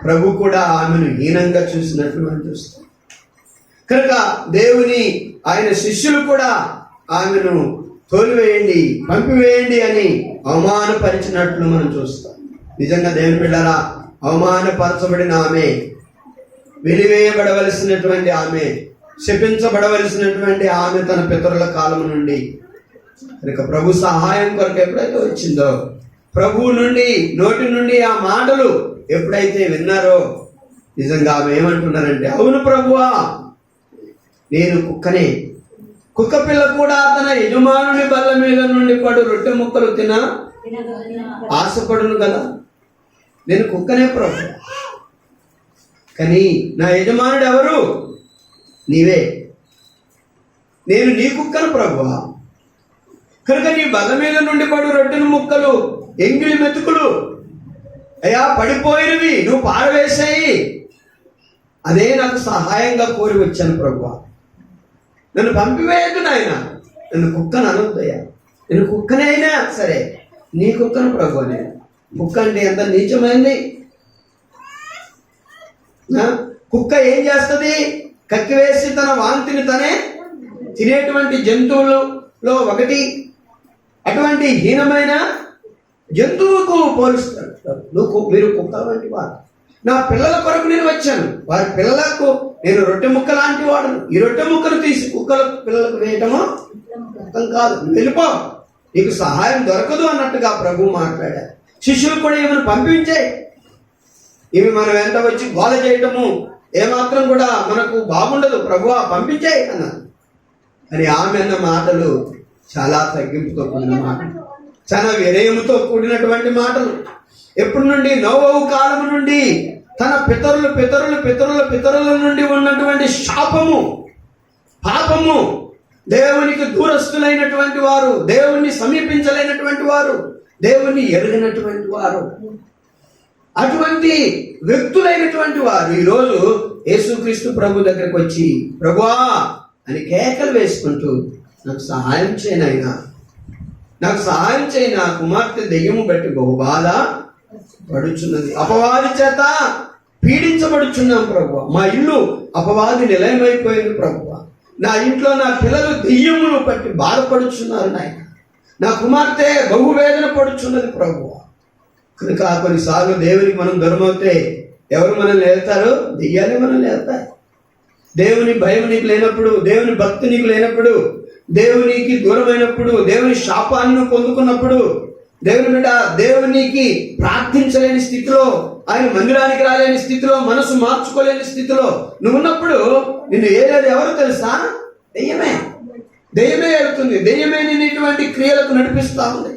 ప్రభు కూడా ఆమెను హీనంగా చూసినట్లు మనం చూస్తాం. కనుక దేవుని ఆయన శిష్యులు కూడా ఆమెను తోలివేయండి, పంపివేయండి అని అవమానపరిచినట్లు మనం చూస్తాం. నిజంగా దేవుని బిడ్డలారా, అవమానపరచబడిన ఆమె, వెలివేయబడవలసినటువంటి ఆమె, శపించబడవలసినటువంటి ఆమె తన పితరుల కాలం నుండి కనుక ప్రభు సహాయం కొరకు ఎప్పుడైతే వచ్చిందో, ప్రభువు నుండి నోటి నుండి ఆ మాటలు ఎప్పుడైతే విన్నారో, నిజంగా ఆమె ఏమంటున్నారంటే, అవును ప్రభువా, నేను కుక్కనే. కుక్క పిల్ల కూడా తన యజమానుని బల్ల మీద నుండి పడు రొట్టె ముక్కలు ఆశపడును కదా. నేను కుక్కనే ప్రభు, కానీ నా యజమానుడు ఎవరు? నీవే. నేను నీ కుక్కను ప్రభువా, కనుక నీ బల్ల మీద నుండి పడు రొట్టెను ముక్కలు, ఎంగిలి మెతుకులు అయ్యా పడిపోయినవి నువ్వు పారవేసాయి, అదే నాకు సహాయంగా కోరి వచ్చాను ప్రభువా. నన్ను పంపివేయద్దు నాయన, నన్ను కుక్కను అనొద్దయ్యా. నేను కుక్కనే అయినా సరే నీ కుక్కను ప్రభు. నేను కుక్క అంటే ఎంత నీచమైంది. కుక్క ఏం చేస్తుంది? కక్కివేసి తన వాంతిని తనే తినేటువంటి జంతువులలో ఒకటి. అటువంటి హీనమైన జంతువుకు పోలుస్తాడు. మీరు కుక్క వంటి వారు. నా పిల్లల కొరకు నేను వచ్చాను, వారి పిల్లలకు నేను రొట్టె ముక్క లాంటి వాడును. ఈ రొట్టె ముక్కను తీసి కుక్కల పిల్లలకు వేయటమో అర్థం కాదు. వెళ్ళిపో, నీకు సహాయం దొరకదు అన్నట్టుగా ప్రభు మాట్లాడారు. శిష్యులు కూడా ఈమెను పంపించే, ఇవి మనం వెంట వచ్చి గోల చేయటము ఏమాత్రం కూడా మనకు బాగుండదు, ప్రభువా పంపించేయి అన్నారు. అని ఆమె అన్న మాటలు చాలా తగ్గింపుతో కూడిన మాటలు, చాలా వినయముతో కూడినటువంటి మాటలు. ఎప్పటి నుండి? నోవహు కాలము నుండి తన పితరుల పితరుల పితరుల పితరుల నుండి ఉన్నటువంటి శాపము, పాపము, దేవునికి దూరస్తులైనటువంటి వారు, దేవుణ్ణి సమీపించలేనటువంటి వారు, దేవుణ్ణి ఎరగనటువంటి వారు, అటువంటి వ్యక్తులైనటువంటి వారు ఈరోజు యేసుక్రీస్తు ప్రభు దగ్గరకు వచ్చి ప్రభువా అని కేకలు వేసుకుంటూ, నాకు సహాయం చేయనైనా, నాకు సహాయం చేయి, నా కుమార్తె దెయ్యము బట్టి బహుబాధ పడుచున్నది, అపవాది చేత పీడించబడుచున్నాం ప్రభువా, మా ఇల్లు అపవాది నిలయమైపోయింది ప్రభువా, నా ఇంట్లో నా పిల్లలు దెయ్యమును బట్టి బాధపడుచున్నారు నాయన, నా కుమార్తె బహువేదన పడుచున్నది ప్రభువా. కనుక కొన్నిసార్లు దేవునికి మనం దూరమవుతే ఎవరు మనల్ని వెళ్తారు? దెయ్యాలే మనల్ని వెళ్తాయి. దేవుని భయం నీకు లేనప్పుడు, దేవుని భక్తి నీకు లేనప్పుడు, దేవునికి దూరమైనప్పుడు, దేవుని శాపాన్ని పొందుకున్నప్పుడు, దేవుని బిడ్డ దేవునికి ప్రార్థించలేని స్థితిలో, ఆయన మందిరానికి రాలేని స్థితిలో, మనసు మార్చుకోలేని స్థితిలో నువ్వు ఉన్నప్పుడు నిన్ను ఏలేదు ఎవరు తెలుసా? దెయ్యమే. దెయ్యమే వెళ్తుంది, దెయ్యమే నిన్ను ఇటువంటి క్రియలకు నడిపిస్తా ఉంది.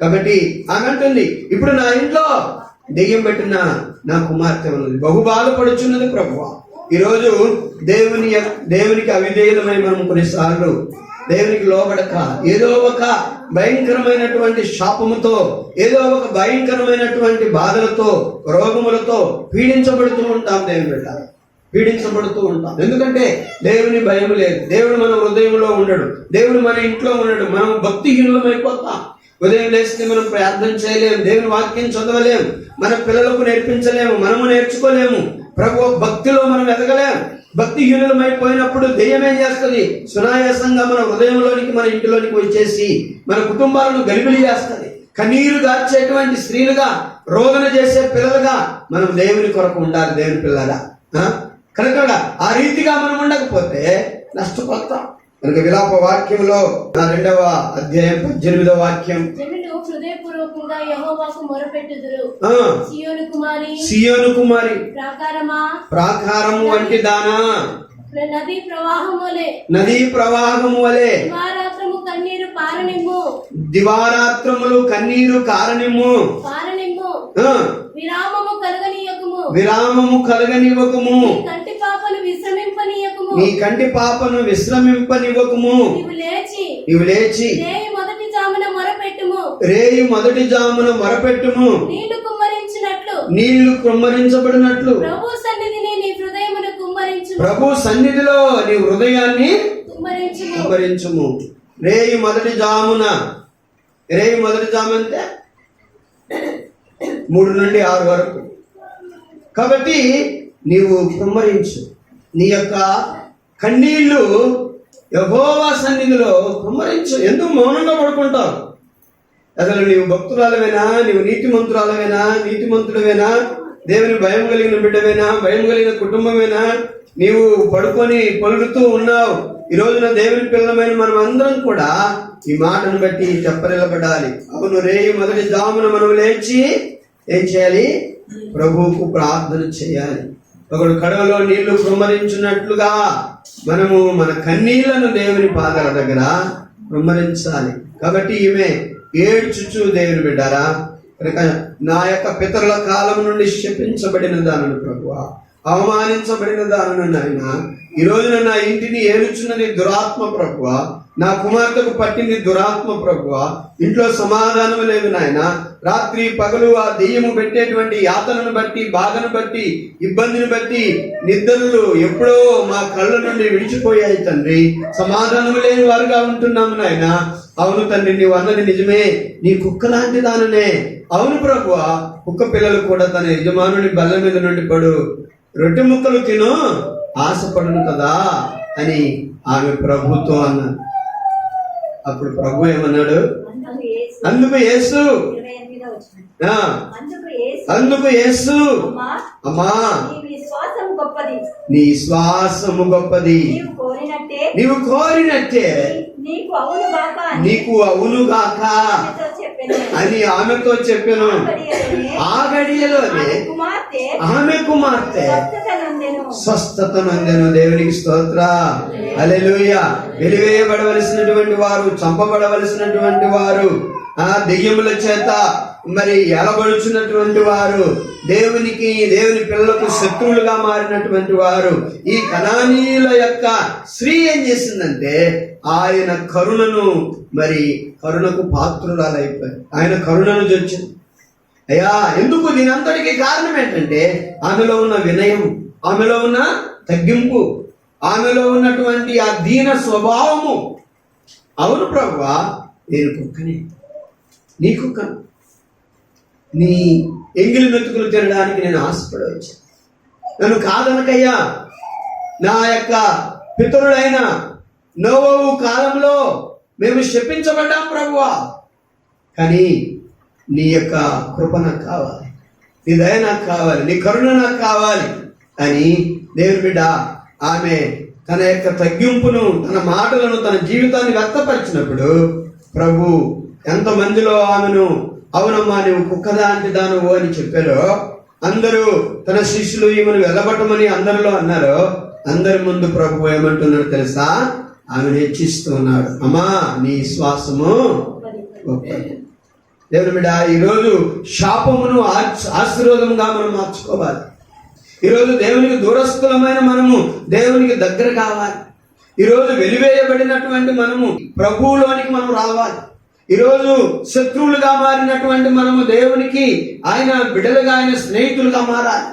కాబట్టి ఆమె అంటుంది, ఇప్పుడు నా ఇంట్లో దెయ్యం పెట్టిన నా కుమార్తె ఉన్నది, బహు బాధపడుచున్నది ప్రభువా. ఈరోజు దేవునికి అవిధేయులమై మనం కొన్నిసార్లు దేవునికి లోబడక ఏదో ఒక భయంకరమైనటువంటి శాపముతో, ఏదో ఒక భయంకరమైనటువంటి బాధలతో, రోగములతో పీడించబడుతూ ఉంటాం. దేవుని బిడ్డ పీడించబడుతూ ఉంటాం. ఎందుకంటే దేవుని భయం లేదు, దేవుడు మన హృదయంలో ఉండడు, దేవుడు మన ఇంట్లో ఉండడు. మనం భక్తిహీనులమైపోతాం. ఉదయం లేస్తే మనం ప్రార్థన చేయలేము, దేవుని వాక్యం చదవలేము, మన పిల్లలకు నేర్పించలేము, మనము నేర్చుకోలేము, ప్రభు భక్తిలో మనం ఎదగలేం. భక్తిహీనులమైపోయినప్పుడు దెయ్యం ఏం చేస్తుంది? సునాయాసంగా మన హృదయంలోనికి, మన ఇంటిలోనికి వచ్చేసి మన కుటుంబాలను గలిబిలి చేస్తుంది. కన్నీరు గార్చేటువంటి స్త్రీలుగా, రోదన చేసే పిల్లలుగా మనం దేవుని కొరకు ఉండాలి. దేవుని పిల్లగా కనుక ఆ రీతిగా మనం ఉండకపోతే నష్టపోతాం. కనుక విలాప వాక్యంలో 2వ అధ్యాయం 18వ వాక్యం, జనులు హృదయపూర్వకంగా యెహోవాకు మొరపెట్టుదురు. సియోను కుమారి ప్రాకారము వంటి దానా, నదీ ప్రవాహము వలె దివారాత్రము కన్నీరు కారణము విరామము కలగనివ్వకుము, నీ కంటి పాపను విశ్రమింపనివ్వకుము. నీవు లేచి రేయి మొదటి జామున మొరపెట్టుము, నీళ్లు కుమ్మరించబడినట్లు ప్రభు సన్నిధిలో నీ హృదయాన్ని కుమ్మరించుము. రేయి మొదటి జామున, రేయి మొదటి జాము అంటే 3 నుండి 6 వరకు. కాబట్టి నీవు కుమ్మరించు, నీ యొక్క కన్నీళ్లు యెహోవా సన్నిధిలో కుమ్మరించు. ఎందుకు మౌనంగా పడుకుంటావు? అసలు నీవు భక్తురాలవేనా, నీవు నీతిమంతుడవేనా, దేవుని భయం కలిగిన బిడ్డవేనా, భయం కలిగిన కుటుంబమేనా? నీవు పడుకొని పొలుగుతూ ఉన్నావు. ఈ రోజున దేవుని పిల్లలమైన మనం అందరం కూడా ఈ మాటను బట్టి చెప్పరిల్లబడాలి. అవును, రేయి మొదటి జామున మనం లేచి ఏం చేయాలి? ప్రభువుకు ప్రార్థన చేయాలి. ఒకడు కడవలో నీళ్లు కుమ్మరించినట్లుగా మనము మన కన్నీళ్లను దేవుని పాదాల దగ్గర కుమ్మరించాలి. కాబట్టి ఈమె ఏడ్చుచు దేవుని బిడ్డారా, కనుక నా యొక్క పితరుల కాలం నుండి శపించబడిన దానిని ప్రభువా, అవమానించబడిన దానిని నాయన, ఈ రోజున నా ఇంటిని ఏలుచున్నది దురాత్మ ప్రభువా, నా కుమార్తెకు పట్టింది దురాత్మ ప్రభువా, ఇంట్లో సమాధానం లేదు నాయన. రాత్రి పగలు ఆ దెయ్యము పెట్టేటువంటి యాతనను బట్టి, బాధను బట్టి, ఇబ్బందిని బట్టి నిద్రలు ఎప్పుడో మా కళ్ళ నుండి విడిచిపోయాయి తండ్రి. సమాధానం లేని వారుగా ఉంటున్నాము నాయన. అవును తండ్రి, నీవు అన్నది నిజమే, నీ కుక్క లాంటి దాననే. అవును ప్రభువా, కుక్క పిల్లలు కూడా తన యజమానుని బల్ల మీద నుండి పడు రొట్టె ముక్కలు తిను ఆశపడను కదా అని ఆమె ప్రభుతో అన్నాడు. అప్పుడు ప్రభు ఏమన్నాడు? అందుకు యేసు అందుకు యేసు అమ్మా, నీ విశ్వాసము గొప్పది, నీవు కోరినట్టే నీకు అవునుగాక అని ఆమెతో చెప్పాను. ఆ గడియలోనే ఆమె కుమార్తె స్వస్థత నొందెను. దేవునికి స్తోత్ర, హల్లెలూయా. వెలివేయబడవలసినటువంటి వారు, చంపబడవలసినటువంటి వారు, ఆ దెయ్యముల చేత మరి ఎలబడుచున్నటువంటి వారు, దేవుని పిల్లలకు శత్రువులుగా మారినటువంటి వారు, ఈ కనానీయుల యొక్క స్త్రీ ఏం చేసిందంటే ఆయన కరుణకు పాత్రురాలైపోయారు. ఆయన కరుణను చొచ్చింది. అయ్యా, ఎందుకు? దీనంతటికీ కారణం ఏంటంటే ఆమెలో ఉన్న వినయం, ఆమెలో ఉన్న తగ్గింపు, ఆమెలో ఉన్నటువంటి ఆ దీన స్వభావము. అవును ప్రభువా, నేను కుక్కని, నీ కుక్కను, నీ ఎంగిలి మెతుకులు తినడానికి నేను ఆశపడి వచ్చాను. నన్ను కాదనకయ్యా. నా యొక్క పితరుడైన నోవహు కాలంలో మేము శపించబడ్డాం ప్రభువా, కానీ నీ యొక్క కృప నాకు కావాలి, నీ దయ నాకు కావాలి, నీ కరుణ నాకు కావాలి అని దేవుని బిడ్డ ఆమె తన యొక్క తగ్గింపును, తన మాటలను, తన జీవితాన్ని వ్యక్తపరిచినప్పుడు ప్రభు ఎంతమందిలో ఆమెను అవునమ్మా నువ్వు కుక్కదాంటి దానవు అని చెప్పారో, అందరూ తన శిష్యులు ఈమెను వెళ్ళబట్టమని అందరిలో అన్నారో, అందరి ముందు ప్రభు ఏమంటున్నాడు తెలుసా? ఆమెను హెచ్చిస్తున్నాడు. అమ్మా, నీ విశ్వాసము గొప్పది. దేవుని బిడ్డ, ఈరోజు శాపమును ఆశీర్వాదంగా మనం మార్చుకోవాలి. ఈరోజు దేవునికి దూరస్థులమైన మనము దేవునికి దగ్గర కావాలి. ఈరోజు వెలివేయబడినటువంటి మనము ప్రభువులోనికి మనం రావాలి. ఈరోజు శత్రువులుగా మారినటువంటి మనము దేవునికి, ఆయన బిడ్డలుగా, ఆయన స్నేహితులుగా మారాలి.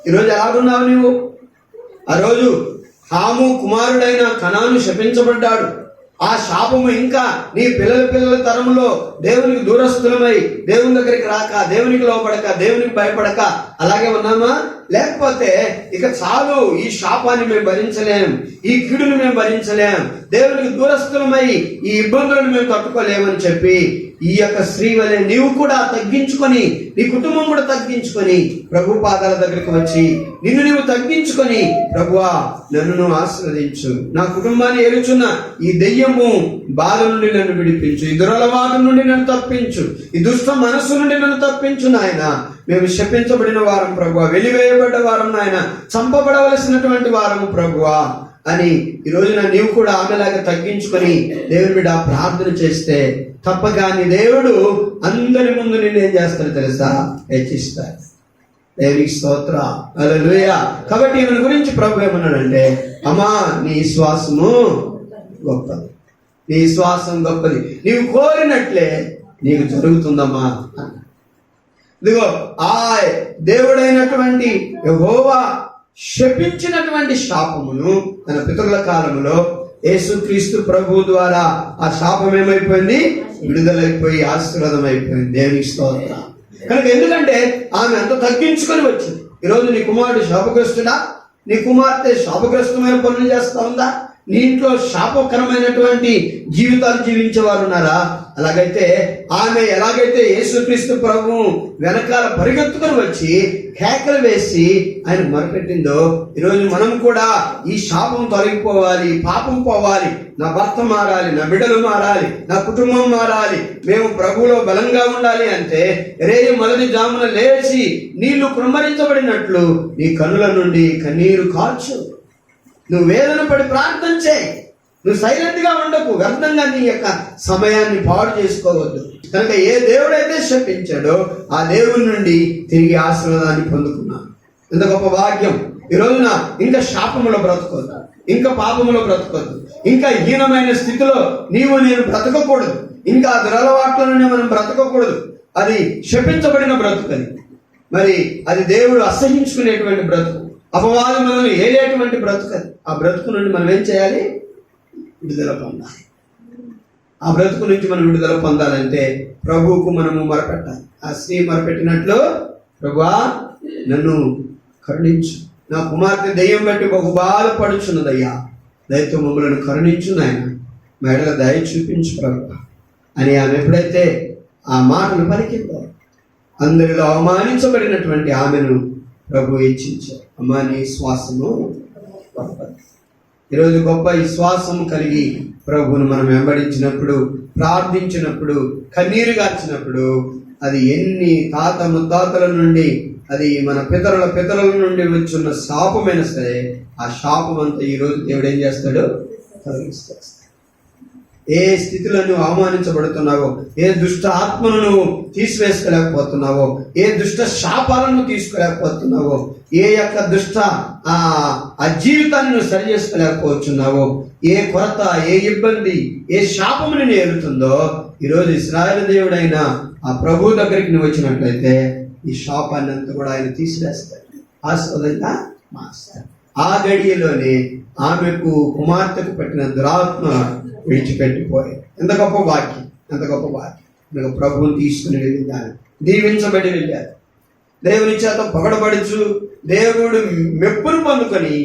ఈరోజు ఎలాగున్నావు నీవు? ఆ రోజు హాము కుమారుడైన కనాను శపించబడ్డాడు. ఆ శాపము ఇంకా నీ పిల్లల తరంలో దేవునికి దూరస్థులమై, దేవుని దగ్గరికి రాక, దేవునికి లోపడక, దేవునికి భయపడక అలాగే ఉన్నామా? లేకపోతే ఇక చాలు, ఈ శాపాన్ని మేము భరించలేం, ఈ కీడును మేము భరించలేం, దేవునికి దూరస్థులమై ఈ ఇబ్బందులను మేము తట్టుకోలేమని చెప్పి ఈ యొక్క స్త్రీ వలె నీవు కూడా తగ్గించుకొని, నీ కుటుంబం కూడా తగ్గించుకొని ప్రభు పాదాల దగ్గరికి వచ్చి నిన్ను నీవు తగ్గించుకొని, ప్రభువా నన్ను ఆశీర్వదించు, నా కుటుంబాన్ని ఏలుచున్న ఈ దెయ్యము బాధ నుండి నన్ను విడిపించు, ఈ దురలవాదం నుండి నన్ను తప్పించు, ఈ దుష్ట మనస్సు నుండి నన్ను తప్పించు నాయన. మేము శపించబడిన వారం ప్రభువా, వెలివేయబడ్డ వారం నాయన, చంపబడవలసినటువంటి వారము ప్రభువా అని ఈ రోజున నీవు కూడా ఆమెలాగా తగ్గించుకొని దేవుని బిడ్డ ప్రార్థన చేస్తే తప్పక నీ దేవుడు అందరి ముందు నిన్ను ఏం చేస్తాడు తెలుసా? హెచ్చిస్తాడు. దేవునికి స్తోత్ర, హల్లెలూయా. కాబట్టి ఈమె గురించి ప్రభు ఏమన్నాడంటే, అమ్మా నీ విశ్వాసము గొప్పది, నీ విశ్వాసం గొప్పది, నీవు కోరినట్లే నీకు జరుగుతుందమ్మా. ఇదిగో ఆ దేవుడైనటువంటి యెహోవా శపించినటువంటి శాపమును తన పితరుల కాలంలో యేసుక్రీస్తు ప్రభు ద్వారా ఆ శాపం ఏమైపోయింది? విడుదలైపోయి ఆశీర్వాదం అయిపోయింది. దేవునికి స్తోత్రం. కనుక ఎందుకంటే ఆమె అంత తగ్గించుకొని వచ్చింది. ఈరోజు నీ కుమారుడు శాపగ్రస్తుడా? నీ కుమార్తె శాపగ్రస్తమైన పనులు చేస్తా ఉందా? నీ ఇంట్లో శాపకరమైనటువంటి జీవితాలు జీవించే వారు ఉన్నారా? అలాగైతే ఆమె ఎలాగైతే యేసుక్రీస్తు ప్రభువు వెనకాల పరిగెత్తుకొని వచ్చి కేకలు వేసి ఆయన మొరపెట్టిందో, ఈరోజు మనం కూడా ఈ శాపం తొలగిపోవాలి, పాపం పోవాలి, నా భర్త మారాలి, నా బిడ్డలు మారాలి, నా కుటుంబం మారాలి, మేము ప్రభువులో బలంగా ఉండాలి అంటే రేయి మొదటి జామున లేచి నీళ్లు కృమ్మరించబడినట్లు నీ కన్నుల నుండి కన్నీరు కార్చు. నువ్వు వేదన పడి ప్రార్థన చేయి. నువ్వు సైలెంట్ గా ఉండకు. వ్యర్థంగా నీ యొక్క సమయాన్ని పాడు చేసుకోవద్దు. కనుక ఏ దేవుడైతే శపించాడో ఆ దేవుడి నుండి తిరిగి ఆశీర్వాదాన్ని పొందుకున్నాను. ఎంత గొప్ప భాగ్యం! ఈ రోజున ఇంకా శాపములో బ్రతకొద్దు, ఇంకా పాపములో బ్రతకొద్దు, ఇంకా హీనమైన స్థితిలో నీవు నేను బ్రతకకూడదు, ఇంకా దురలవాట్ల నుండి మనం బ్రతకకూడదు. అది శపించబడిన బ్రతుకని, మరి అది దేవుడు అసహించుకునేటువంటి బ్రతుకు, అపవాదం మనల్ని ఏలేటువంటి బ్రతుకు. ఆ బ్రతుకు నుండి మనం ఏం చేయాలి? విడుదల పొందాలి. ఆ బ్రతుకు నుంచి మనం విడుదల పొందాలంటే ప్రభువుకు మనము మొరపెట్టాలి. ఆ స్త్రీ మొరపెట్టినట్లు, ప్రభువా నన్ను కరుణించు, నా కుమార్తె దెయ్యం బట్టి బహు బాధపడుచున్నదయ్యా, దయతో మమ్మల్ని కరుణించు నాయన, మెడల దయ చూపించు ప్రభువా అని ఆమె ఎప్పుడైతే ఆ మాటలు పలికిందో, అందరిలో అవమానించబడినటువంటి ఆమెను ప్రభు హెచ్చించారు. అమ్మా నీ శ్వాసము గొప్పది. ఈరోజు గొప్ప విశ్వాసం కలిగి ప్రభువును మనం వెంబడించినప్పుడు, ప్రార్థించినప్పుడు, కన్నీరు గార్చినప్పుడు, అది ఎన్ని తాత ముత్తాతల నుండి, అది మన పితరుల నుండి వచ్చున్న శాపమైనా సరే, ఆ శాపం అంతా ఈరోజు దేవుడు ఏం చేస్తాడు? తొలగిస్తాడు. ఏ స్థితిలో నువ్వు అవమానించబడుతున్నావో, ఏ దుష్ట ఆత్మను నువ్వు తీసివేసుకోలేకపోతున్నావో, ఏ దుష్ట శాపాలను తీసుకోలేకపోతున్నావో, ఏ యొక్క దుష్ట ఆ జీవితాన్ని నువ్వు సరి చేసుకోలేకపోతున్నావో, ఏ కొరత, ఏ ఇబ్బంది, ఏ శాపముని నేరుతుందో, ఈరోజు ఇశ్రాయేలు దేవుడైన ఆ ప్రభు దగ్గరికి నువ్వు వచ్చినట్లయితే ఈ శాపాన్ని అంతా కూడా ఆయన తీసివేస్తాడు, ఆస్పదంగా మాస్తాడు. ఆ గడియలోనే ఆమెకు కుమార్తెకు పెట్టిన దురాత్మ విడిచిపెట్టిపోయి. ఎంత గొప్ప వాక్యం, ఎంత గొప్ప వాక్యం! ప్రభువుని తీసుకుని వెళ్ళిందాన్ని, దీవించబడి వెళ్ళారు, దేవుని చేత పొగడబడుచు దేవుడు మెప్పును పొందుకొని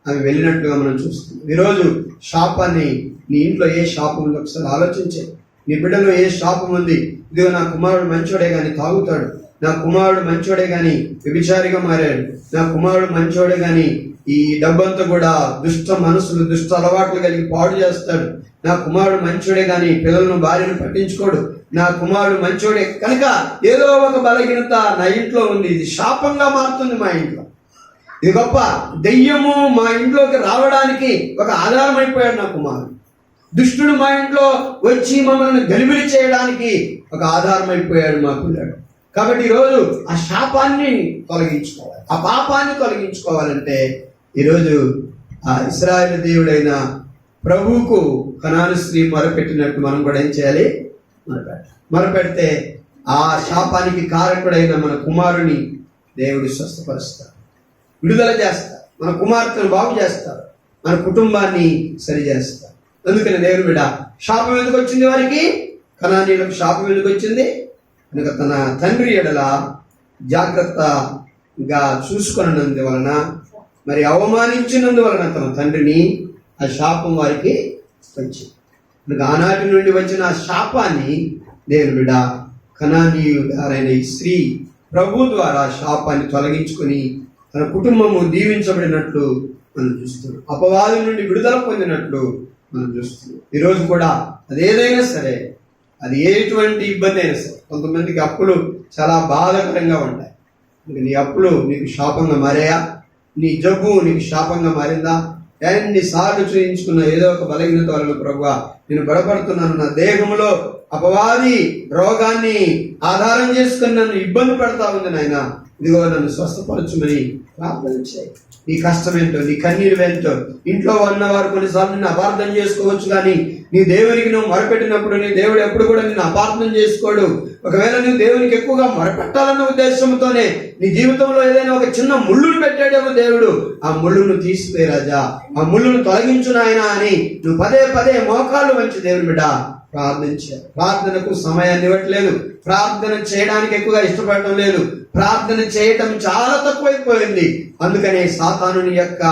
అవి వెళ్ళినట్టుగా మనం చూస్తున్నాం. ఈరోజు శాపాన్ని, నీ ఇంట్లో ఏ శాపం ఉంది ఒకసారి ఆలోచించే. నీ బిడ్డలో ఏ శాపం ఉంది? ఇదిగో నా కుమారుడు మంచోడే కానీ తాగుతాడు, నా కుమారుడు మంచోడే కానీ వ్యభిచారిగా మారాడు, నా కుమారుడు మంచోడే కానీ ఈ డబ్బంతా కూడా దుష్ట మనసులు, దుష్ట అలవాట్లు కలిగి పాడు చేస్తాడు, నా కుమారుడు మంచోడే కానీ పిల్లలను భార్యను పట్టించుకోడు, నా కుమారుడు మంచోడే కనుక ఏదో ఒక బలహీనత నా ఇంట్లో ఉంది, ఇది శాపంగా మారుతుంది మా ఇంట్లో. ఇది గొప్ప దెయ్యము మా ఇంట్లోకి రావడానికి ఒక ఆధారం అయిపోయాడు నా కుమారుడు. దుష్టుడు మా ఇంట్లో వచ్చి మమ్మల్ని గలిబిలి చేయడానికి ఒక ఆధారం అయిపోయాడు మా పిల్లాడు. కాబట్టి ఈరోజు ఆ శాపాన్ని తొలగించుకోవాలి, ఆ పాపాన్ని తొలగించుకోవాలంటే ఈరోజు ఆ ఇశ్రాయేలు దేవుడైన ప్రభువుకు కనాను స్త్రీ మొరపెట్టినట్టు మనం కూడా ఏం చేయాలి? మొరపెడితే ఆ శాపానికి కారకుడైన మన కుమారుని దేవుడు స్వస్థపరుస్తాడు, విడుదల చేస్తారు, మన కుమార్తెను బాగు చేస్తారు, మన కుటుంబాన్ని సరి చేస్తారు. అందుకని దేవుని బిడ్డ, శాపం ఎందుకు వచ్చింది వారికి? కనానీయులకు శాపం ఎందుకు వచ్చింది? కనుక తన తండ్రి ఎడల జాగ్రత్తగా చూసుకున్నందువలన, మరి అవమానించినందువలన తన తండ్రిని ఆ శాపం వారికి వచ్చింది. కనుక ఆనాటి నుండి వచ్చిన ఆ శాపాన్ని దేవుని బిడ్డ కనానీయురాలైన ఈ స్త్రీ ప్రభు ద్వారా శాపాన్ని తొలగించుకొని తన కుటుంబము దీవించబడినట్లు మనం చూస్తున్నాం, అపవాది నుండి విడుదల పొందినట్లు మనం చూస్తున్నాం. ఈరోజు కూడా అదేదైనా సరే, అది ఎటువంటి ఇబ్బంది అయినా సరే, కొంతమందికి అప్పులు చాలా బాధాకరంగా ఉంటాయి. నీ అప్పులు నీకు శాపంగా మారాయా? నీ జబ్బు నీకు శాపంగా మారిందా? ఎన్నిసార్లు చూయించుకున్న ఏదో ఒక బలహీనత వలన ప్రభువా నేను బలపడుతున్నాను, నా దేహంలో అపవాది రోగాన్ని ఆధారం చేసుకుని నన్ను ఇబ్బంది పెడతా ఉంది నాయన, ఇదిగో నన్ను స్వస్థపరచుమని ప్రార్థన చేయి. నీ కష్టమేంటో, నీ కన్నీరు ఏంటో, ఇంట్లో ఉన్నవారు కొన్నిసార్లు నిన్ను అపార్థం చేసుకోవచ్చు, కానీ నీ దేవునికి నువ్వు మొరపెట్టినప్పుడు నీ దేవుడు ఎప్పుడు కూడా నిన్ను అపార్థం చేసుకోడు. ఒకవేళ నువ్వు దేవునికి ఎక్కువగా మొరపెట్టాలన్న ఉద్దేశంతోనే నీ జీవితంలో ఏదైనా ఒక చిన్న ముళ్ళును పెట్టాడేమో దేవుడు, ఆ ముళ్ళును తీసిపోయి రాజా, ఆ ముళ్ళును తొలగించు నాయనా అని నువ్వు పదే పదే మోకాళ్ళు వంచి దేవుని బిడ్డ ప్రార్థించారు. ప్రార్థనకు సమయాన్ని ఇవ్వట్లేదు, ప్రార్థన చేయడానికి ఎక్కువగా ఇష్టపడటం లేదు, ప్రార్థన చేయటం చాలా తక్కువైపోయింది. అందుకనే సాతానుని యొక్క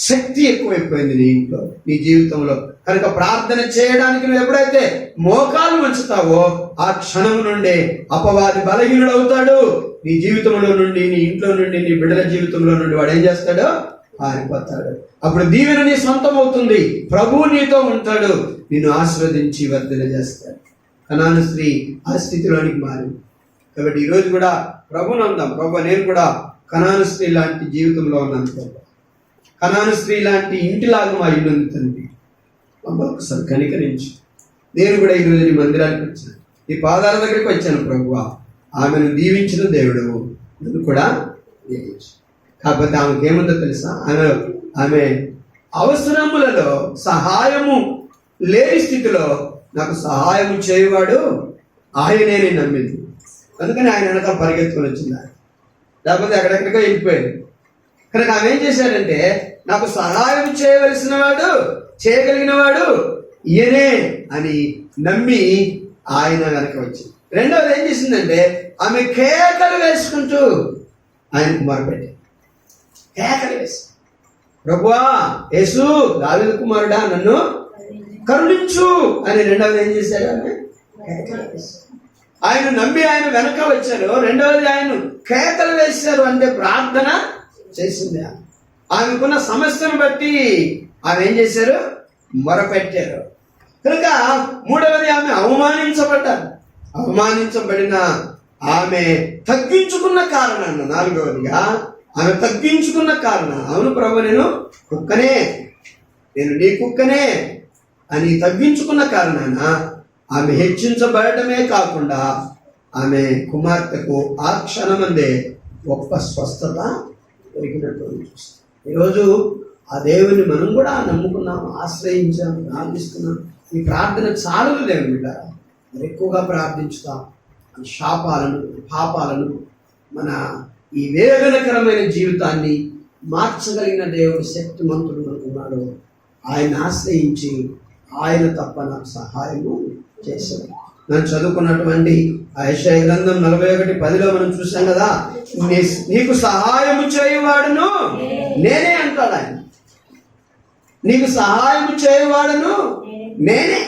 శక్తి ఎక్కువైపోయింది నీ ఇంట్లో, నీ జీవితంలో. కనుక ప్రార్థన చేయడానికి నువ్వు ఎప్పుడైతే మోకాలు ఉంచుతావో ఆ క్షణం నుండే అపవాది బలహీనుడు అవుతాడు. నీ జీవితంలో నుండి, నీ ఇంట్లో నుండి, నీ బిడ్డల జీవితంలో నుండి వాడు ఏం చేస్తాడు? పారిపోతాడు. అప్పుడు దీవెన నీ సొంతం అవుతుంది, ప్రభువు నీతో ఉంటాడు, నిన్ను ఆశీర్వదించి వర్ధన చేస్తాడు. కనాను స్త్రీ ఆ స్థితిలోనికి మారింది. కాబట్టి ఈరోజు కూడా ప్రభువుని అందాం, ప్రభు నేను కూడా కనాను స్త్రీ లాంటి జీవితంలో ఉన్నాను ప్రభు, కనాను స్త్రీ లాంటి ఇంటిలాగా మా ఇల్లు ఉంది తండ్రి, మమ్మల్ని ఒకసారి కనికరించి. నేను కూడా ఈరోజు నీ మందిరానికి వచ్చాను, నీ పాదాల దగ్గరికి వచ్చాను ప్రభువా. ఆమెను దీవించిన దేవుడు నన్ను కూడా దీవించు. కాకపోతే ఆమెకి ఏముందో తెలుసా? ఆమె అవసరములలో సహాయము లేని స్థితిలో నాకు సహాయము చేయవాడు ఆయనే నేను నమ్మింది. అందుకని ఆయన వెనక పరిగెత్తుకొని వచ్చింది, లేకపోతే ఎక్కడెక్కడికో వెళ్ళిపోయింది. కనుక ఆమె ఏం చేశాడంటే నాకు సహాయం చేయవలసిన వాడు, చేయగలిగిన వాడు ఈయనే అని నమ్మి ఆయన వెనక వచ్చింది. రెండవది ఏం చేసిందంటే ఆమె కేకలు వేసుకుంటూ ఆయనకు మొరపెట్టింది. కేకలు వేసి, ప్రభువా యేసు దావీదు కుమారుడా నన్ను కరుణించు అని. రెండవది ఏం చేశాడు? ఆమె కేకలు వేశారు. ఆయన నమ్మి ఆయన వెనక వచ్చారు. రెండవది ఆయన కేకలు వేశారు, అంటే ప్రార్థన చేసింది. ఆమెకున్న సమస్యను బట్టి ఆమె ఏం చేశారు? మొరపెట్టారు. కనుక మూడవది ఆమె అవమానించబడ్డారు. అవమానించబడిన ఆమె తగ్గించుకున్న కారణాన్ని, నాలుగవదిగా ఆమె తగ్గించుకున్న కారణం, అవును ప్రభు నేను కుక్కనే, నేను నీ కుక్కనే అని తగ్గించుకున్న కారణాన ఆమె హెచ్చించబడటమే కాకుండా ఆమె కుమార్తెకు ఆ క్షణమందే గొప్ప స్వస్థత దొరికినటువంటి చూస్తాం. ఈరోజు ఆ దేవుని మనం కూడా నమ్ముకున్నాం, ఆశ్రయించాం, ప్రార్థిస్తున్నాం. ఈ ప్రార్థన చాలు దేవుని బిడ్డ, మరి ఎక్కువగా ప్రార్థించుతాం. మన శాపాలను, పాపాలను, మన ఈ వేదనకరమైన జీవితాన్ని మార్చగలిగిన దేవుడు శక్తిమంతుడు మనకున్నాడు. ఆయన ఆశ్రయించి ఆయన తప్ప నాకు సహాయము చేశాడు. మనం చదువుకున్నటువంటి యెషయా గ్రంథం 41:10 మనం చూసాం కదా, నీకు సహాయము చేయవాడును నేనే అంటాడు ఆయన. నీకు సహాయము చేయవాడును నేనే.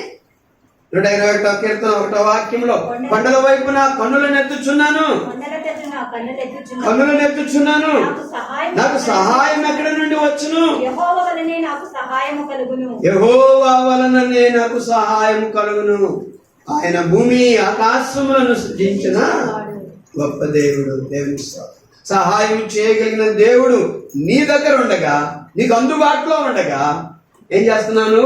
121వ కీర్తన 1వ వాక్యంలో కొండల వైపు నా కన్నులను ఎత్తుచున్నాను, కన్నులను ఎత్తుచున్నాను, నాకు సహాయం ఎక్కడ నుండి వచ్చును? యెహోవా వలనే నాకు సహాయము కలుగును. ఆయన భూమి ఆకాశములను సృజించిన గొప్ప దేవుడు. దేవుని సహాయం చేయగలిగిన దేవుడు నీ దగ్గర ఉండగా, నీకు అందుబాటులో ఉండగా ఏం చేస్తున్నాను?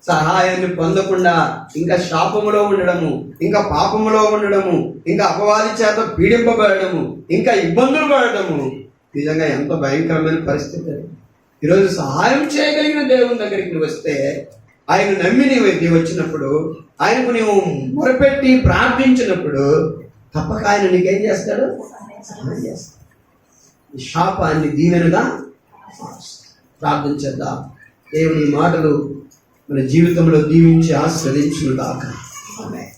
సహాయాన్ని పొందకుండా ఇంకా శాపములో ఉండడము, ఇంకా పాపములో ఉండడము, ఇంకా అపవాది చేత పీడింపబడము, ఇంకా ఇబ్బందులు పడటము నిజంగా ఎంత భయంకరమైన పరిస్థితి. ఈరోజు సహాయం చేయగలిగిన దేవుని దగ్గరికి నువ్వు వస్తే, ఆయన నమ్మి నీవు వచ్చినప్పుడు, ఆయనకు నీవు మొరపెట్టి ప్రార్థించినప్పుడు తప్పక ఆయన నీకేం చేస్తాడు? సహాయం చేస్తాడు. ఈ శాపాన్ని దీవెనగా ప్రార్థించేద్దాం. దేవుని మాటలు మన జీవితంలో దీవించి ఆస్వాదించును గాక. ఆమేన్.